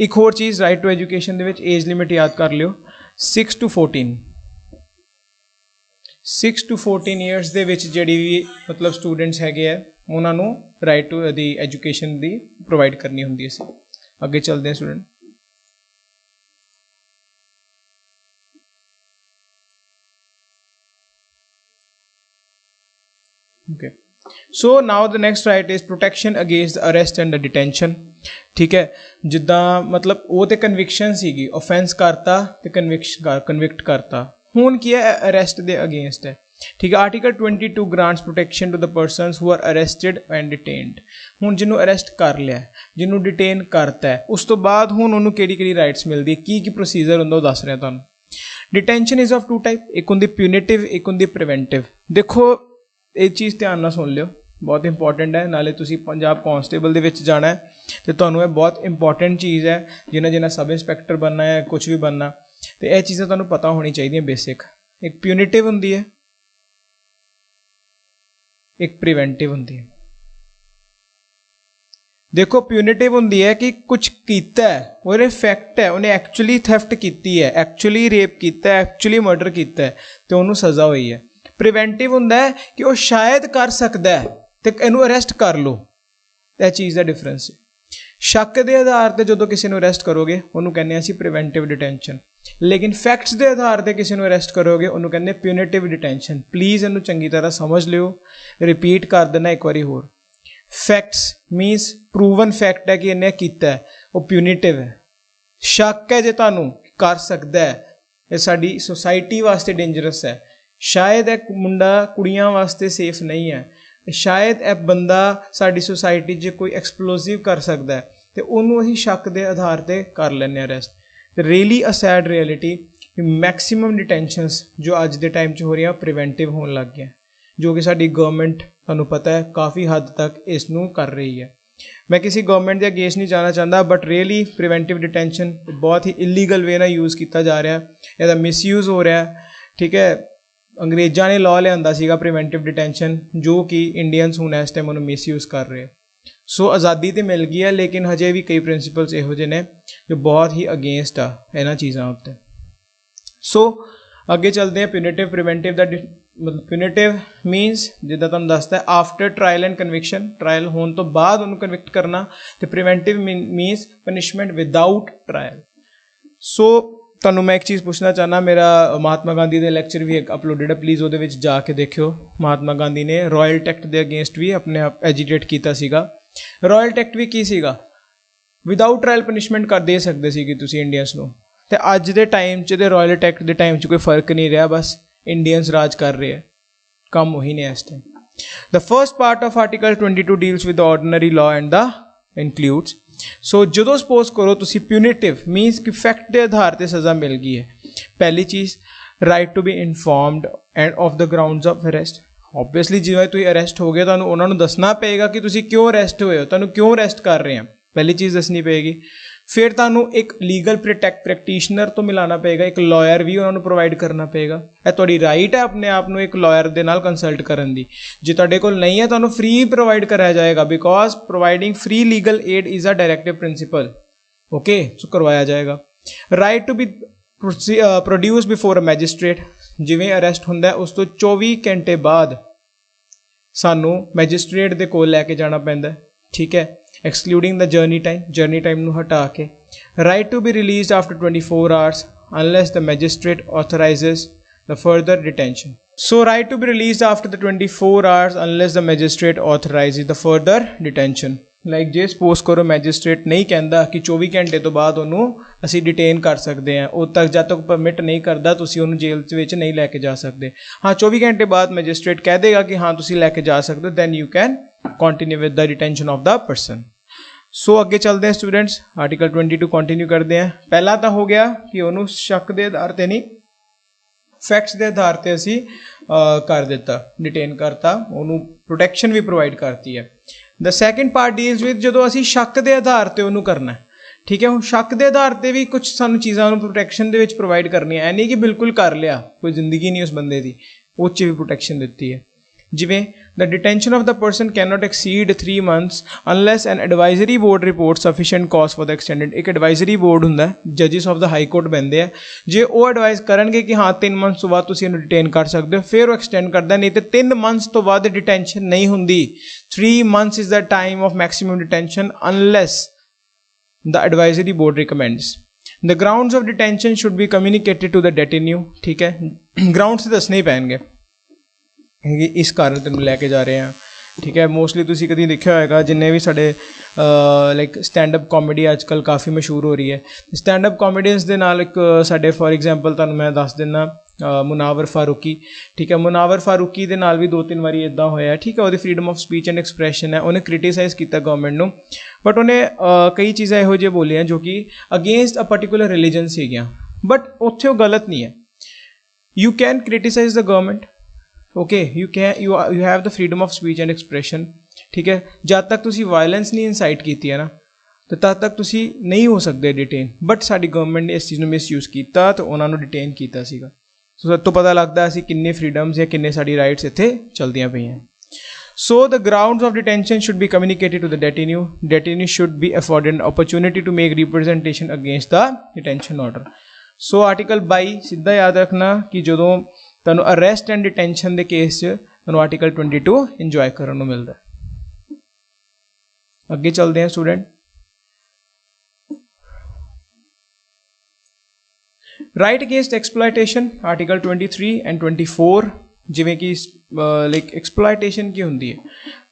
एक होर चीज़ राइट टू एजुकेशन दे विच एज लिमिट याद कर लियो, 6 to 14। 6 to 14 ईयर्स दे विच जिहड़ी भी मतलब स्टूडेंट्स हैगे है उन्होंने राइट टू दी एजुकेशन दी प्रोवाइड करनी होंदी है। सी अगे चलते हैं student. Okay, so now the next right is protection against arrest and detention, ठीक है। जिदा मतलब वो तो कन्विक्शन सीगी, ऑफेंस करता तो कन्विक्ट करता, हुण की है अरेस्ट दे अगेंस्ट है, ठीक है। Article 22 grants protection to the persons who are arrested and detained. हुण जिन्हों अरेस्ट कर लिया, जिन्हों डिटेन करता है, उस तो बाद हुण उन्होंने किहड़ी राइट्स मिलती है, की प्रोसीजर हुंदा दस रहा तुहानूं। डिटेंशन इज ऑफ 2 टाइप, एक हुंदी प्यूनिटिव, एक हुंदी प्रिवेंटिव। देखो ये चीज़ ध्यान नाल सुन लियो, बहुत इंपॉर्टेंट है। नाले तुसी पंजाब कॉन्स्टेबल दे विच जाना है तो तुहानूं ये बहुत इंपॉर्टेंट चीज़ है, जिन्हें सब इंस्पैक्टर बनना है, कुछ भी बनना, तो यह चीज़ां तुहानूं पता होनी चाहिए बेसिक। एक प्यूनिटिव हुंदी है, एक प्रिवेंटिव हुंदी है। देखो प्यूनिटिव हुंदी है कि कुछ कीता है, वो फैक्ट है, उन्हें एक्चुअली थैफ्ट की है, एक्चुअली रेप किया है, एक्चुअली मर्डर किया है, तो उन्होंने सज़ा हुई है। प्रिवेंटिव हुंदा है कि वह शायद कर सकता है तो इनू अरेस्ट कर लो, यह चीज़ का डिफरेंस है। शक के आधार पर जो किसी को अरेस्ट करोगे उन्होंने कहने असीं प्रिवेंटिव डिटेंशन, लेकिन फैक्ट्स के आधार पर किसी को अरेस्ट करोगे उन्होंने कहने प्यूनिटिव डिटेंशन। प्लीज़ इनू चंगी तरह समझ लियो, रिपीट कर देना एक बारी होर। फैक्ट्स मीनस प्रूवन फैक्ट है कि इन्हें किया है, वो प्यूनिटिव है। शक है जो तुहानूं कर सकता है, ये साडी सोसाइटी वास्ते डेंजरस है, शायद एक मुंडा कुड़ियां वास्ते सेफ नहीं है, शायद एक बंदा साडी सोसाइटी च कोई एक्सप्लोजिव कर सकता है, तो उन्होंने ही शक के आधार पर कर लेने arrest. Really a sad reality कि मैक्सीमम डिटेंशनस जो अज के टाइम हो रही हैं प्रिवेंटिव होने लग गए, जो कि साडी गवर्नमेंट तुहानूं पता है काफ़ी हद तक इसनूं कर रही है। मैं किसी गवर्नमेंट के अगेंस्ट नहीं जाना चाहता, बट रियली प्रिवेंटिव डिटेंशन बहुत ही इलीगल वे नाल यूज़ किया जा रहा है, इसका मिसयूज़ हो रहा है, ठीक है। अंग्रेज़ों ने लॉ लिया सीगा प्रिवेंटिव डिटेंशन, जो कि इंडियंस हुण इस टाइम उन्होंने मिसयूज़ कर रहे हैं। सो आज़ादी तो मिल गई है, लेकिन हजे भी कई प्रिंसीपल्स इहो जिहे ने जो बहुत ही अगेंस्ट आ इन्हां चीज़ों उत्ते। सो अगे चलते हैं प्यूनिटिव प्रिवेंटिव दा। मतलब प्यूनिटिव मीनस जिद्दां तुहानूं दसदा after trial and conviction, trial होने तो बाद उन्होंने कन्विक्ट करना, तो preventive means punishment without trial. So तुहानूं मैं एक चीज़ पूछना चाहना, मेरा महात्मा गांधी के लैक्चर भी एक अपलोडेड है, प्लीज़ वो जाके देखियो। महात्मा गांधी ने रॉयल टैक्ट के अगेंस्ट भी अपने आप एजीटेट किया सीगा। रॉयल टैक्ट भी की सीगा, विदाउट ट्रायल पनिशमेंट कर दे सकते सी तुसीं इंडियंस नूं, तो अज के टाइम च ते रॉयल टैक्ट के टाइम च कोई फर्क नहीं रहा, बस इंडियंस राज कर रहे हैं, कम वही ने इस time. The first part of article 22 deals with the ordinary law and the includes. So जो सपोज करो तुसी प्यूनिटिव मीनस कि फैक्ट के आधार पर सज़ा मिल गई है। पहली चीज़ right to be informed and of the grounds of arrest. Obviously जिवें तुसीं अरेस्ट हो गए तो उन्होंने दसना पेगा कि तुसीं क्यों अरेस्ट होए हो, तुहानूं क्यों अरेस्ट कर रहे हैं, पहली चीज़ दसनी पेगी। फिर तुहानूं एक लीगल प्रैक्टिशनर तो मिलाना पेगा, एक लॉयर भी उन्होंने प्रोवाइड करना पेगा। यह तुहाडी राइट है अपने आप नूं एक लॉयर दे नाल कंसल्ट करन दी। जे तुहाडे कोल नहीं है तुहानूं फ्री प्रोवाइड कराया जाएगा, because providing free legal aid is a directive principle. Okay, so करवाया जाएगा। Right to be produce before a magistrate, ਜਿਵੇਂ ਅਰੈਸਟ ਹੁੰਦਾ ਉਸ ਤੋਂ 24 ਘੰਟੇ ਬਾਅਦ ਸਾਨੂੰ ਮੈਜਿਸਟ੍ਰੇਟ ਦੇ ਕੋਲ ਲੈ ਕੇ ਜਾਣਾ ਪੈਂਦਾ, ਠੀਕ ਹੈ, ਐਕਸਕਲੂਡਿੰਗ ਦਾ ਜਰਨੀ ਟਾਈਮ ਨੂੰ ਹਟਾ ਕੇ। Right to be released after 24 hours unless the magistrate authorizes the further detention. So right to be released after the 24 hours unless the magistrate authorizes the further detention. Like ਜੇ suppose ਕਰੋ magistrate ਨਹੀਂ ਕਹਿੰਦਾ ਕਿ 24 ਘੰਟੇ ਤੋਂ ਬਾਅਦ ਉਹਨੂੰ ਅਸੀਂ ਡਿਟੇਨ ਕਰ ਸਕਦੇ ਹਾਂ, ਉਦੋਂ ਤੱਕ ਜਦ ਤੱਕ ਪਰਮਿਟ ਨਹੀਂ ਕਰਦਾ ਤੁਸੀਂ ਉਹਨੂੰ ਜੇਲ੍ਹ ਵਿੱਚ ਨਹੀਂ ਲੈ ਕੇ ਜਾ ਸਕਦੇ। ਹਾਂ 24 ਘੰਟੇ ਬਾਅਦ ਮੈਜਿਸਟ੍ਰੇਟ ਕਹਿ ਦੇਗਾ ਕਿ ਹਾਂ ਤੁਸੀਂ ਲੈ ਕੇ ਜਾ ਸਕਦੇ ਹੋ, then you can continue with the detention of the person. ਸੋ ਅੱਗੇ ਚੱਲਦੇ ਹਾਂ ਸਟੂਡੈਂਟਸ, ਆਰਟੀਕਲ 22 ਕੰਟੀਨਿਊ ਕਰਦੇ ਹਾਂ। ਪਹਿਲਾਂ ਤਾਂ ਹੋ ਗਿਆ ਕਿ ਉਹਨੂੰ ਸ਼ੱਕ ਦੇ ਆਧਾਰ 'ਤੇ ਨਹੀਂ, ਫੈਕਟਸ ਦੇ ਆਧਾਰ 'ਤੇ ਅਸੀਂ ਕਰ ਦਿੱਤਾ, ਡਿਟੇਨ ਕਰਤਾ, ਉਹਨੂੰ ਪ੍ਰੋਟੈਕਸ਼ਨ ਵੀ ਪ੍ਰੋਵਾਈਡ ਕਰਤੀ ਹੈ। ਦ ਸੈਕਿੰਡ ਪਾਰਟ ਡੀਲਸ ਵਿਦ ਜਦੋਂ ਅਸੀਂ ਸ਼ੱਕ ਦੇ ਆਧਾਰ 'ਤੇ ਉਹਨੂੰ ਕਰਨਾ, ਠੀਕ ਹੈ। ਹੁਣ ਸ਼ੱਕ ਦੇ ਆਧਾਰ 'ਤੇ ਵੀ ਕੁਛ ਸਾਨੂੰ ਚੀਜ਼ਾਂ ਨੂੰ ਪ੍ਰੋਟੈਕਸ਼ਨ ਦੇ ਵਿੱਚ ਪ੍ਰੋਵਾਈਡ ਕਰਨੀਆਂ, ਐ ਨਹੀਂ ਕਿ ਬਿਲਕੁਲ ਕਰ ਲਿਆ, ਕੋਈ ਜ਼ਿੰਦਗੀ ਨਹੀਂ ਉਸ ਬੰਦੇ ਦੀ, ਉਹ 'ਚ ਵੀ ਪ੍ਰੋਟੈਕਸ਼ਨ ਦਿੱਤੀ ਹੈ। ਜਿਵੇਂ the detention of the person cannot exceed 3 months unless an advisory board reports sufficient cause for the extended। ਇੱਕ advisory board ਹੁੰਦਾ, judges of the high court ਬਹਿੰਦੇ ਆ, ਜੇ ਉਹ ਐਡਵਾਈਜ਼ ਕਰਨਗੇ ਕਿ ਹਾਂ 3 months ਤੋਂ ਬਾਅਦ ਤੁਸੀਂ ਇਹਨੂੰ ਡਿਟੇਨ ਕਰ ਸਕਦੇ ਹੋ, ਫਿਰ ਉਹ ਐਕਸਟੈਂਡ ਕਰਦਾ, ਨਹੀਂ ਤੇ 3 months ਤੋਂ ਬਾਅਦ ਡਿਟੈਂਸ਼ਨ ਨਹੀਂ ਹੁੰਦੀ। 3 months is the time of maximum detention unless the advisory board recommends। the grounds of detention should be communicated to the detainee, ਠੀਕ ਹੈ, grounds ਦੱਸਣੇ ਹੀ ਪੈਣਗੇ ਕਿ ਇਸ ਕਾਰਨ ਤੈਨੂੰ ਲੈ ਕੇ ਜਾ ਰਹੇ ਹਾਂ, ਠੀਕ ਹੈ। ਮੋਸਟਲੀ ਤੁਸੀਂ ਕਦੀ ਦੇਖਿਆ ਹੋਏਗਾ, ਜਿੰਨੇ ਵੀ ਸਾਡੇ ਲਾਈਕ ਸਟੈਂਡਅਪ ਕਾਮੇਡੀ ਅੱਜ ਕੱਲ੍ਹ ਕਾਫੀ ਮਸ਼ਹੂਰ ਹੋ ਰਹੀ ਹੈ, ਸਟੈਂਡਅਪ ਕਾਮੇਡੀਅਨਸ ਦੇ ਨਾਲ ਇੱਕ ਸਾਡੇ ਫੋਰ ਐਗਜ਼ਾਮਪਲ ਤੁਹਾਨੂੰ ਮੈਂ ਦੱਸ ਦਿੰਦਾ, ਮੁਨਾਵਰ ਫਾਰੂਕੀ, ਠੀਕ ਹੈ। ਮੁਨਾਵਰ ਫਾਰੂਕੀ ਦੇ ਨਾਲ ਵੀ 2-3 ਵਾਰੀ ਇੱਦਾਂ ਹੋਇਆ, ਠੀਕ ਹੈ। ਉਹਦੀ freedom of speech and expression ਹੈ, ਉਹਨੇ ਕ੍ਰਿਟੀਸਾਈਜ਼ ਕੀਤਾ ਗਵਰਨਮੈਂਟ ਨੂੰ, ਬਟ ਉਹਨੇ ਕਈ ਚੀਜ਼ਾਂ ਇਹੋ ਜਿਹੀਆਂ ਬੋਲੀਆਂ ਜੋ ਕਿ ਅਗੇਂਸਟ ਅ ਪਰਟੀਕੁਲਰ ਰਿਲੀਜਨ ਸੀਗੀਆਂ, ਬਟ ਉੱਥੇ ਉਹ ਗਲਤ ਨਹੀਂ ਹੈ। You can criticise the government, okay, you have the freedom of speech and expression, ਠੀਕ ਹੈ। ਜਦ ਤੱਕ ਤੁਸੀਂ ਵਾਇਲੈਂਸ ਨਹੀਂ ਇਨਸਾਈਟ ਕੀਤੀ ਹੈ ਨਾ, ਤਾਂ ਤਦ ਤੱਕ ਤੁਸੀਂ ਨਹੀਂ ਹੋ ਸਕਦੇ ਡਿਟੇਨ, ਬਟ ਸਾਡੀ ਗਵਰਨਮੈਂਟ ਨੇ ਇਸ ਚੀਜ਼ ਨੂੰ ਮਿਸਯੂਜ਼ ਕੀਤਾ ਅਤੇ ਉਹਨਾਂ ਨੂੰ ਡਿਟੇਨ ਕੀਤਾ ਸੀਗਾ। ਸੋ ਸਭ ਤੋਂ ਪਤਾ ਲੱਗਦਾ ਅਸੀਂ ਕਿੰਨੇ ਫਰੀਡਮਸ ਜਾਂ ਕਿੰਨੇ ਸਾਡੀ ਰਾਈਟਸ ਇੱਥੇ ਚਲਦੀਆਂ ਪਈਆਂ। So the grounds of detention should be communicated to the detenu should be afforded an opportunity to make representation against the detention order. So article 22 ਸਿੱਧਾ ਯਾਦ ਰੱਖਣਾ ਕਿ ਜਦੋਂ ਤੁਹਾਨੂੰ ਅਰੈਸਟ ਐਂਡ ਡਿਟੈਂਸ਼ਨ ਦੇ ਕੇਸ 'ਚ ਤੁਹਾਨੂੰ ਆਰਟੀਕਲ 22 ਇੰਜੋਏ ਕਰਨ ਨੂੰ ਮਿਲਦਾ। ਅੱਗੇ ਚੱਲਦੇ ਹਾਂ student, right against exploitation, article 23 and 24। ਜਿਵੇਂ ਕਿ ਲਾਈਕ ਐਕਸਪਲੋਇਟੇਸ਼ਨ ਕੀ ਹੁੰਦੀ ਹੈ,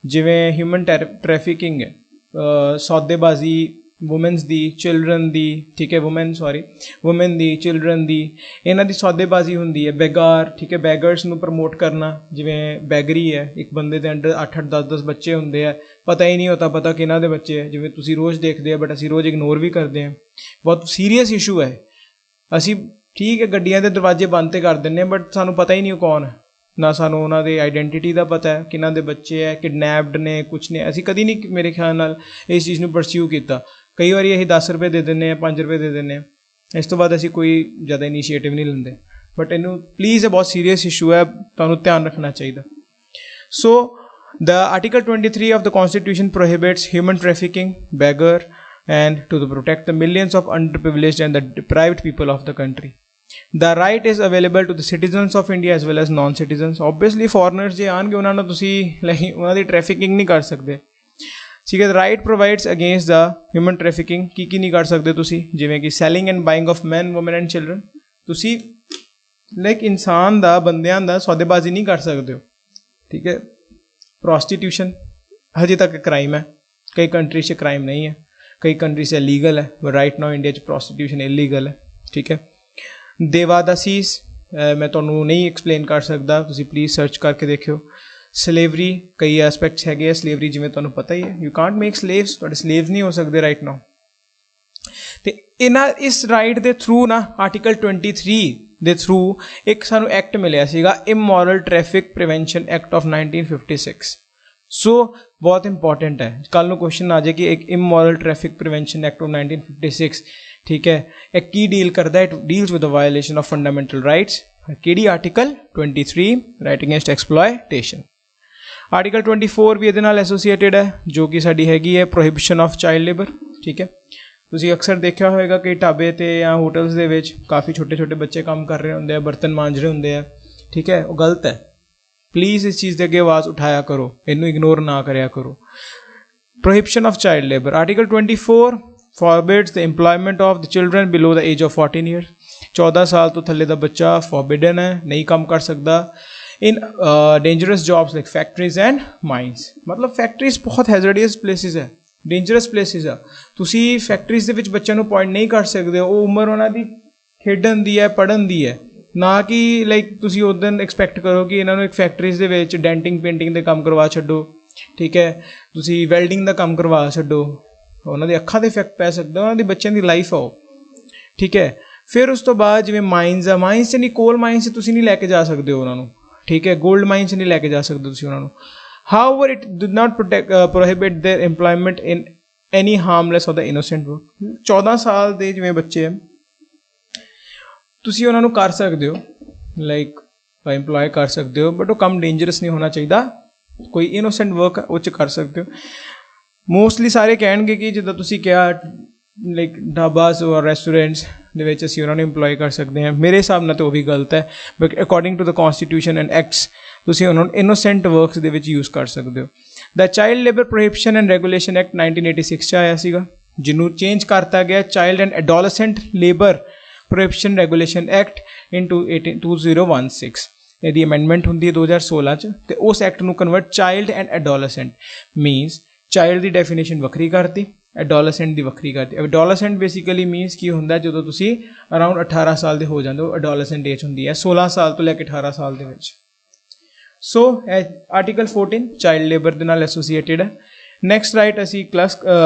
ਜਿਵੇਂ ਹਿਊਮਨ ਟਰੈਫਿਕਿੰਗ ਹੈ, ਸੌਦੇਬਾਜ਼ੀ ਵੂਮੈਨਸ ਦੀ, ਚਿਲਡਰਨ ਦੀ, ਠੀਕ ਹੈ, ਵੂਮੈਨ ਦੀ, ਚਿਲਡਰਨ ਦੀ, ਇਹਨਾਂ ਦੀ ਸੌਦੇਬਾਜ਼ੀ ਹੁੰਦੀ ਹੈ। ਬੈਗਾਰ, ਠੀਕ ਹੈ, ਬੈਗਰਸ ਨੂੰ ਪ੍ਰਮੋਟ ਕਰਨਾ, ਜਿਵੇਂ ਬੈਗਰੀ ਹੈ, ਇੱਕ ਬੰਦੇ ਦੇ ਅੰਡਰ 8-8 10-10 ਬੱਚੇ ਹੁੰਦੇ ਆ, ਪਤਾ ਹੀ ਨਹੀਂ ਹੁੰਦਾ ਪਤਾ ਕਿਹਨਾਂ ਦੇ ਬੱਚੇ ਹੈ, ਜਿਵੇਂ ਤੁਸੀਂ ਰੋਜ਼ ਦੇਖਦੇ ਆ, ਬਟ ਅਸੀਂ ਰੋਜ਼ ਇਗਨੋਰ ਵੀ ਕਰਦੇ ਹਾਂ। ਬਹੁਤ ਸੀਰੀਅਸ ਇਸ਼ੂ ਹੈ। ਅਸੀਂ ਠੀਕ ਹੈ ਗੱਡੀਆਂ ਦੇ ਦਰਵਾਜ਼ੇ ਬੰਦ ਤੇ ਕਰ ਦਿੰਦੇ ਹਾਂ, ਬਟ ਸਾਨੂੰ ਪਤਾ ਹੀ ਨਹੀਂ ਉਹ ਕੌਣ ਹੈ, ਨਾ ਸਾਨੂੰ ਉਹਨਾਂ ਦੇ ਆਈਡੈਂਟੀਟੀ ਦਾ ਪਤਾ ਹੈ, ਕਿਹਨਾਂ ਦੇ ਬੱਚੇ ਹੈ, ਕਿਡਨੈਪਡ ਨੇ, ਕੁਛ ਨੇ। ਅਸੀਂ ਕਦੀ ਨਹੀਂ ਮੇਰੇ ਖਿਆਲ ਨਾਲ ਇਸ ਚੀਜ਼ ਨੂੰ ਪਰਸਿਊ ਕੀਤਾ। ਕਈ ਵਾਰੀ ਅਸੀਂ 10 ਰੁਪਏ ਦੇ ਦਿੰਦੇ ਹਾਂ, 5 ਰੁਪਏ ਦੇ ਦਿੰਦੇ ਹਾਂ, ਇਸ ਤੋਂ ਬਾਅਦ ਅਸੀਂ ਕੋਈ ਜ਼ਿਆਦਾ ਇਨੀਸ਼ੀਏਟਿਵ ਨਹੀਂ ਲੈਂਦੇ। ਬਟ ਇਹਨੂੰ ਪਲੀਜ਼, ਇਹ ਬਹੁਤ ਸੀਰੀਅਸ ਇਸ਼ੂ ਹੈ, ਤੁਹਾਨੂੰ ਧਿਆਨ ਰੱਖਣਾ ਚਾਹੀਦਾ। So the article 23 of the constitution prohibits human trafficking, begar and to protect the millions of underprivileged and the deprived people of the country. The right is available to the citizens of India as well as non-citizens. Obviously foreigners ਜੇ ਆਉਣਗੇ ਉਹਨਾਂ ਨੂੰ ਤੁਸੀਂ ਉਹਨਾਂ ਦੀ trafficking ਨਹੀਂ ਕਰ ਸਕਦੇ, ਠੀਕ ਹੈ। ਰਾਈਟ ਪ੍ਰੋਵਾਈਡਸ ਅਗੇਂਸਟ ਦਾ ਹਿਊਮਨ ਟ੍ਰੈਫਿਕਿੰਗ। ਕੀ ਨਹੀਂ ਕਰ ਸਕਦੇ ਤੁਸੀਂ, ਜਿਵੇਂ ਕਿ selling and buying of man, woman and children. ਤੁਸੀਂ ਲਾਈਕ ਇਨਸਾਨ ਦਾ, ਬੰਦਿਆਂ ਦਾ ਸੌਦੇਬਾਜ਼ੀ ਨਹੀਂ ਕਰ ਸਕਦੇ ਹੋ, ਠੀਕ ਹੈ। ਪ੍ਰੋਸਟੀਟਿਊਸ਼ਨ ਹਜੇ ਤੱਕ ਕ੍ਰਾਈਮ ਹੈ, ਕਈ ਕੰਟਰੀਜ਼ 'ਚ ਕ੍ਰਾਈਮ ਨਹੀਂ ਹੈ, ਕਈ ਕੰਟਰੀਜ਼ 'ਚ ਲੀਗਲ ਹੈ, ਬਟ ਰਾਈਟ ਨਾਓ ਇੰਡੀਆ 'ਚ ਪ੍ਰੋਸਟੀਟਿਊਸ਼ਨ ਇਲੀਗਲ ਹੈ, ਠੀਕ ਹੈ। ਦੇਵਾਦਾਸੀਸ ਮੈਂ ਤੁਹਾਨੂੰ ਨਹੀਂ ਐਕਸਪਲੇਨ ਕਰ ਸਕਦਾ, ਤੁਸੀਂ ਪਲੀਜ਼ ਸਰਚ ਕਰਕੇ ਦੇਖਿਓ। ਸਲੇਵਰੀ, ਕਈ ਐਸਪੈਕਟਸ ਹੈਗੇ ਆ ਸਲੇਵਰੀ, ਜਿਵੇਂ ਤੁਹਾਨੂੰ ਪਤਾ ਹੀ ਹੈ, ਯੂ ਕਾਂਟ ਮੇਕ ਸਲੇਵਸ, ਤੁਹਾਡੇ ਸਲੇਵਸ ਨਹੀਂ ਹੋ ਸਕਦੇ ਰਾਈਟ ਨਾਓ। ਅਤੇ ਇਸ ਰਾਈਟ ਦੇ ਥਰੂ ਨਾ, ਆਰਟੀਕਲ 23 ਦੇ ਥਰੂ ਇੱਕ ਸਾਨੂੰ ਐਕਟ ਮਿਲਿਆ ਸੀਗਾ, immoral traffic prevention act of 1956। ਸੋ ਬਹੁਤ ਇੰਪੋਰਟੈਂਟ ਹੈ, ਕੱਲ੍ਹ ਨੂੰ ਕੁਐਸਚਨ ਆ ਜਾਏ ਕਿ ਇੱਕ immoral traffic prevention act of 1956, ਠੀਕ ਹੈ, ਇਹ ਕੀ ਡੀਲ ਕਰਦਾ? It deals with the violation of fundamental rights. ਕਿਹੜੀ? Article 23, right against exploitation. Article 24 ਵੀ ਇਹਦੇ ਨਾਲ ਐਸੋਸੀਏਟਿਡ ਹੈ, ਜੋ ਕਿ ਸਾਡੀ ਹੈਗੀ ਹੈ ਪ੍ਰੋਹਿਬਿਸ਼ਨ ਆਫ ਚਾਈਲਡ ਲੇਬਰ, ਠੀਕ ਹੈ। ਤੁਸੀਂ ਅਕਸਰ ਦੇਖਿਆ ਹੋਵੇਗਾ ਕਿ ਢਾਬੇ ਤੇ ਜਾਂ ਹੋਟਲਸ ਦੇ ਵਿੱਚ ਕਾਫੀ ਛੋਟੇ ਛੋਟੇ ਬੱਚੇ ਕੰਮ ਕਰ ਰਹੇ ਹੁੰਦੇ ਆ, ਬਰਤਨ ਮਾਂਜ ਰਹੇ ਹੁੰਦੇ ਆ, ਠੀਕ ਹੈ, ਉਹ ਗਲਤ ਹੈ। ਪਲੀਜ਼ ਇਸ ਚੀਜ਼ ਦੇ ਅੱਗੇ ਆਵਾਜ਼ ਉਠਾਇਆ ਕਰੋ, ਇਹਨੂੰ ਇਗਨੋਰ ਨਾ ਕਰਿਆ ਕਰੋ। Prohibition of child labour, article 24 forbids the employment of the children below the age of 14 years। 14 ਸਾਲ ਤੋਂ ਥੱਲੇ ਦਾ ਬੱਚਾ forbidden ਹੈ, ਨਹੀਂ ਕੰਮ ਕਰ ਸਕਦਾ। in dangerous jobs like factories and mines, ਮਤਲਬ factories ਬਹੁਤ hazardous places ਹੈ, dangerous places ਆ। ਤੁਸੀਂ factories ਦੇ ਵਿੱਚ ਬੱਚਿਆਂ ਨੂੰ point ਨਹੀਂ ਕਰ ਸਕਦੇ, ਉਹ ਉਮਰ ਉਹਨਾਂ ਦੀ ਖੇਡਣ ਦੀ ਹੈ, ਪੜ੍ਹਨ ਦੀ ਹੈ, ਨਾ ਕਿ ਲਾਈਕ ਤੁਸੀਂ ਉਦੋਂ ਐਕਸਪੈਕਟ ਕਰੋ ਕਿ ਇਹਨਾਂ ਨੂੰ ਇੱਕ ਫੈਕਟਰੀਜ਼ ਦੇ ਵਿੱਚ ਡੈਂਟਿੰਗ ਪੇਂਟਿੰਗ ਦੇ ਕੰਮ ਕਰਵਾ ਛੱਡੋ, ਠੀਕ ਹੈ, ਤੁਸੀਂ ਵੈਲਡਿੰਗ ਦਾ ਕੰਮ ਕਰਵਾ ਛੱਡੋ, ਉਹਨਾਂ ਦੀ ਅੱਖਾਂ 'ਤੇ ਇਫੈਕਟ ਪੈ ਸਕਦਾ, ਉਹਨਾਂ ਦੀ ਬੱਚਿਆਂ ਦੀ ਲਾਈਫ ਆ ਉਹ, ਠੀਕ ਹੈ। ਫਿਰ ਉਸ ਤੋਂ ਬਾਅਦ ਜਿਵੇਂ ਮਾਈਨਸ ਆ, ਮਾਈਨਸ 'ਚ ਨਹੀਂ, ਕੋਲ ਮਾਈਨਸ 'ਚ ਤੁਸੀਂ ਨਹੀਂ ਲੈ ਕੇ ਜਾ ਸਕਦੇ ਹੋ ਉਹਨਾਂ ਨੂੰ, ਠੀਕ ਹੈ, ਗੋਲਡ ਮਾਈਨਸ 'ਚ ਨਹੀਂ ਲੈ ਕੇ ਜਾ ਸਕਦੇ ਤੁਸੀਂ ਉਹਨਾਂ ਨੂੰ। However it did not prohibit their employment in any harmless or the innocent work. 14 ਸਾਲ ਦੇ ਜਿਵੇਂ ਬੱਚੇ ਆ, ਤੁਸੀਂ ਉਹਨਾਂ ਨੂੰ ਕਰ ਸਕਦੇ ਹੋ, ਲਾਈਕ ਇੰਪਲੋਏ ਕਰ ਸਕਦੇ ਹੋ, ਬਟ ਉਹ ਕੰਮ ਡੇਂਜਰਸ ਨਹੀਂ ਹੋਣਾ ਚਾਹੀਦਾ। ਕੋਈ ਇਨੋਸੈਂਟ ਵਰਕ ਉਹ 'ਚ ਕਰ ਸਕਦੇ ਹੋ। ਮੋਸਟਲੀ ਸਾਰੇ ਕਹਿਣਗੇ ਕਿ ਜਿੱਦਾਂ ਤੁਸੀਂ ਕਿਹਾ ਲਾਈਕ ਢਾਬਾਸ ਔਰ ਰੈਸਟੋਰੈਂਟਸ ਦੇ ਵਿੱਚ ਅਸੀਂ ਉਹਨਾਂ ਨੂੰ ਇੰਪਲੋਏ ਕਰ ਸਕਦੇ ਹਾਂ। ਮੇਰੇ ਹਿਸਾਬ ਨਾਲ ਤਾਂ ਉਹ ਵੀ ਗਲਤ ਹੈ, but according to the constitution and acts ਤੁਸੀਂ ਉਹਨਾਂ ਨੂੰ ਇਨੋਸੈਂਟ ਵਰਕਸ ਦੇ ਵਿੱਚ ਯੂਜ਼ ਕਰ ਸਕਦੇ ਹੋ। The child labour prohibition and regulation act 1986 'ਚ ਆਇਆ ਸੀਗਾ, ਜਿਹਨੂੰ ਚੇਂਜ ਕਰਤਾ ਗਿਆ child and adolescent labour prohibition regulation act in 2016। ਇਹਦੀ ਅਮੈਂਡਮੈਂਟ ਹੁੰਦੀ ਹੈ 2016 'ਚ, ਅਤੇ ਉਸ ਐਕਟ ਨੂੰ convert child and adolescent means child the definition ਵੱਖਰੀ ਕਰਤੀ, ਐਡੋਲਸੈਂਟ ਦੀ ਵੱਖਰੀ ਕਰਤੀ। ਐਡੋਲਸੈਂਟ ਬੇਸਿਕਲੀ ਮੀਨਸ ਕੀ ਹੁੰਦਾ, ਜਦੋਂ ਤੁਸੀਂ ਅਰਾਊਂਡ 18 ਸਾਲ ਦੇ ਹੋ ਜਾਂਦੇ ਹੋ, ਐਡੋਲਸੈਂਟ ਏਜ ਹੁੰਦੀ ਹੈ 16 ਸਾਲ ਤੋਂ ਲੈ ਕੇ 18 ਸਾਲ ਦੇ ਵਿੱਚ। ਸੋ ਆਰਟੀਕਲ 14 ਚਾਈਲਡ ਲੇਬਰ ਦੇ ਨਾਲ ਐਸੋਸੀਏਟਿਡ ਹੈ। ਨੈਕਸਟ ਰਾਈਟ ਅਸੀਂ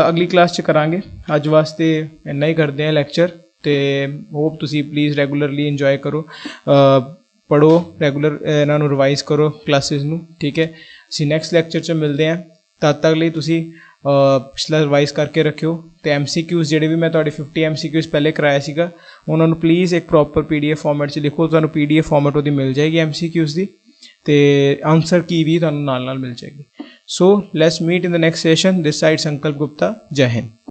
ਅਗਲੀ ਕਲਾਸ 'ਚ ਕਰਾਂਗੇ। ਅੱਜ ਵਾਸਤੇ ਇੰਨਾ ਹੀ ਕਰਦੇ ਹਾਂ ਲੈਕਚਰ, ਅਤੇ ਹੋਪ ਤੁਸੀਂ ਪਲੀਜ਼ ਰੈਗੂਲਰਲੀ ਇੰਜੋਏ ਕਰੋ, ਪੜ੍ਹੋ ਰੈਗੂਲਰ, ਇਹਨਾਂ ਨੂੰ ਰਿਵਾਈਜ਼ ਕਰੋ ਕਲਾਸਿਸ ਨੂੰ, ਠੀਕ ਹੈ। ਅਸੀਂ ਨੈਕਸਟ ਲੈਕਚਰ 'ਚ ਮਿਲਦੇ ਹਾਂ, ਤਦ ਤੱਕ ਲਈ ਤੁਸੀਂ ਪਿਛਲਾ ਰਿਵਾਈਜ਼ ਕਰਕੇ ਰੱਖਿਓ। ਅਤੇ MCQs ਜਿਹੜੇ ਵੀ ਮੈਂ ਤੁਹਾਡੇ 50 MCQs ਪਹਿਲੇ ਕਰਾਇਆ ਸੀਗਾ, ਉਹਨਾਂ ਨੂੰ ਪਲੀਜ਼ ਇੱਕ ਪ੍ਰੋਪਰ PDF ਫਾਰਮੈਟ 'ਚ ਲਿਖੋ, ਤੁਹਾਨੂੰ PDF ਫਾਰਮੈਟ ਉਹਦੀ ਮਿਲ ਜਾਏਗੀ MCQs ਦੀ, ਅਤੇ ਆਨਸਰ ਕੀ ਵੀ ਤੁਹਾਨੂੰ ਨਾਲ ਨਾਲ ਮਿਲ ਜਾਏਗੀ। So let's meet in the next session. This side Sankalp Gupta. ਜੈ ਹਿੰਦ।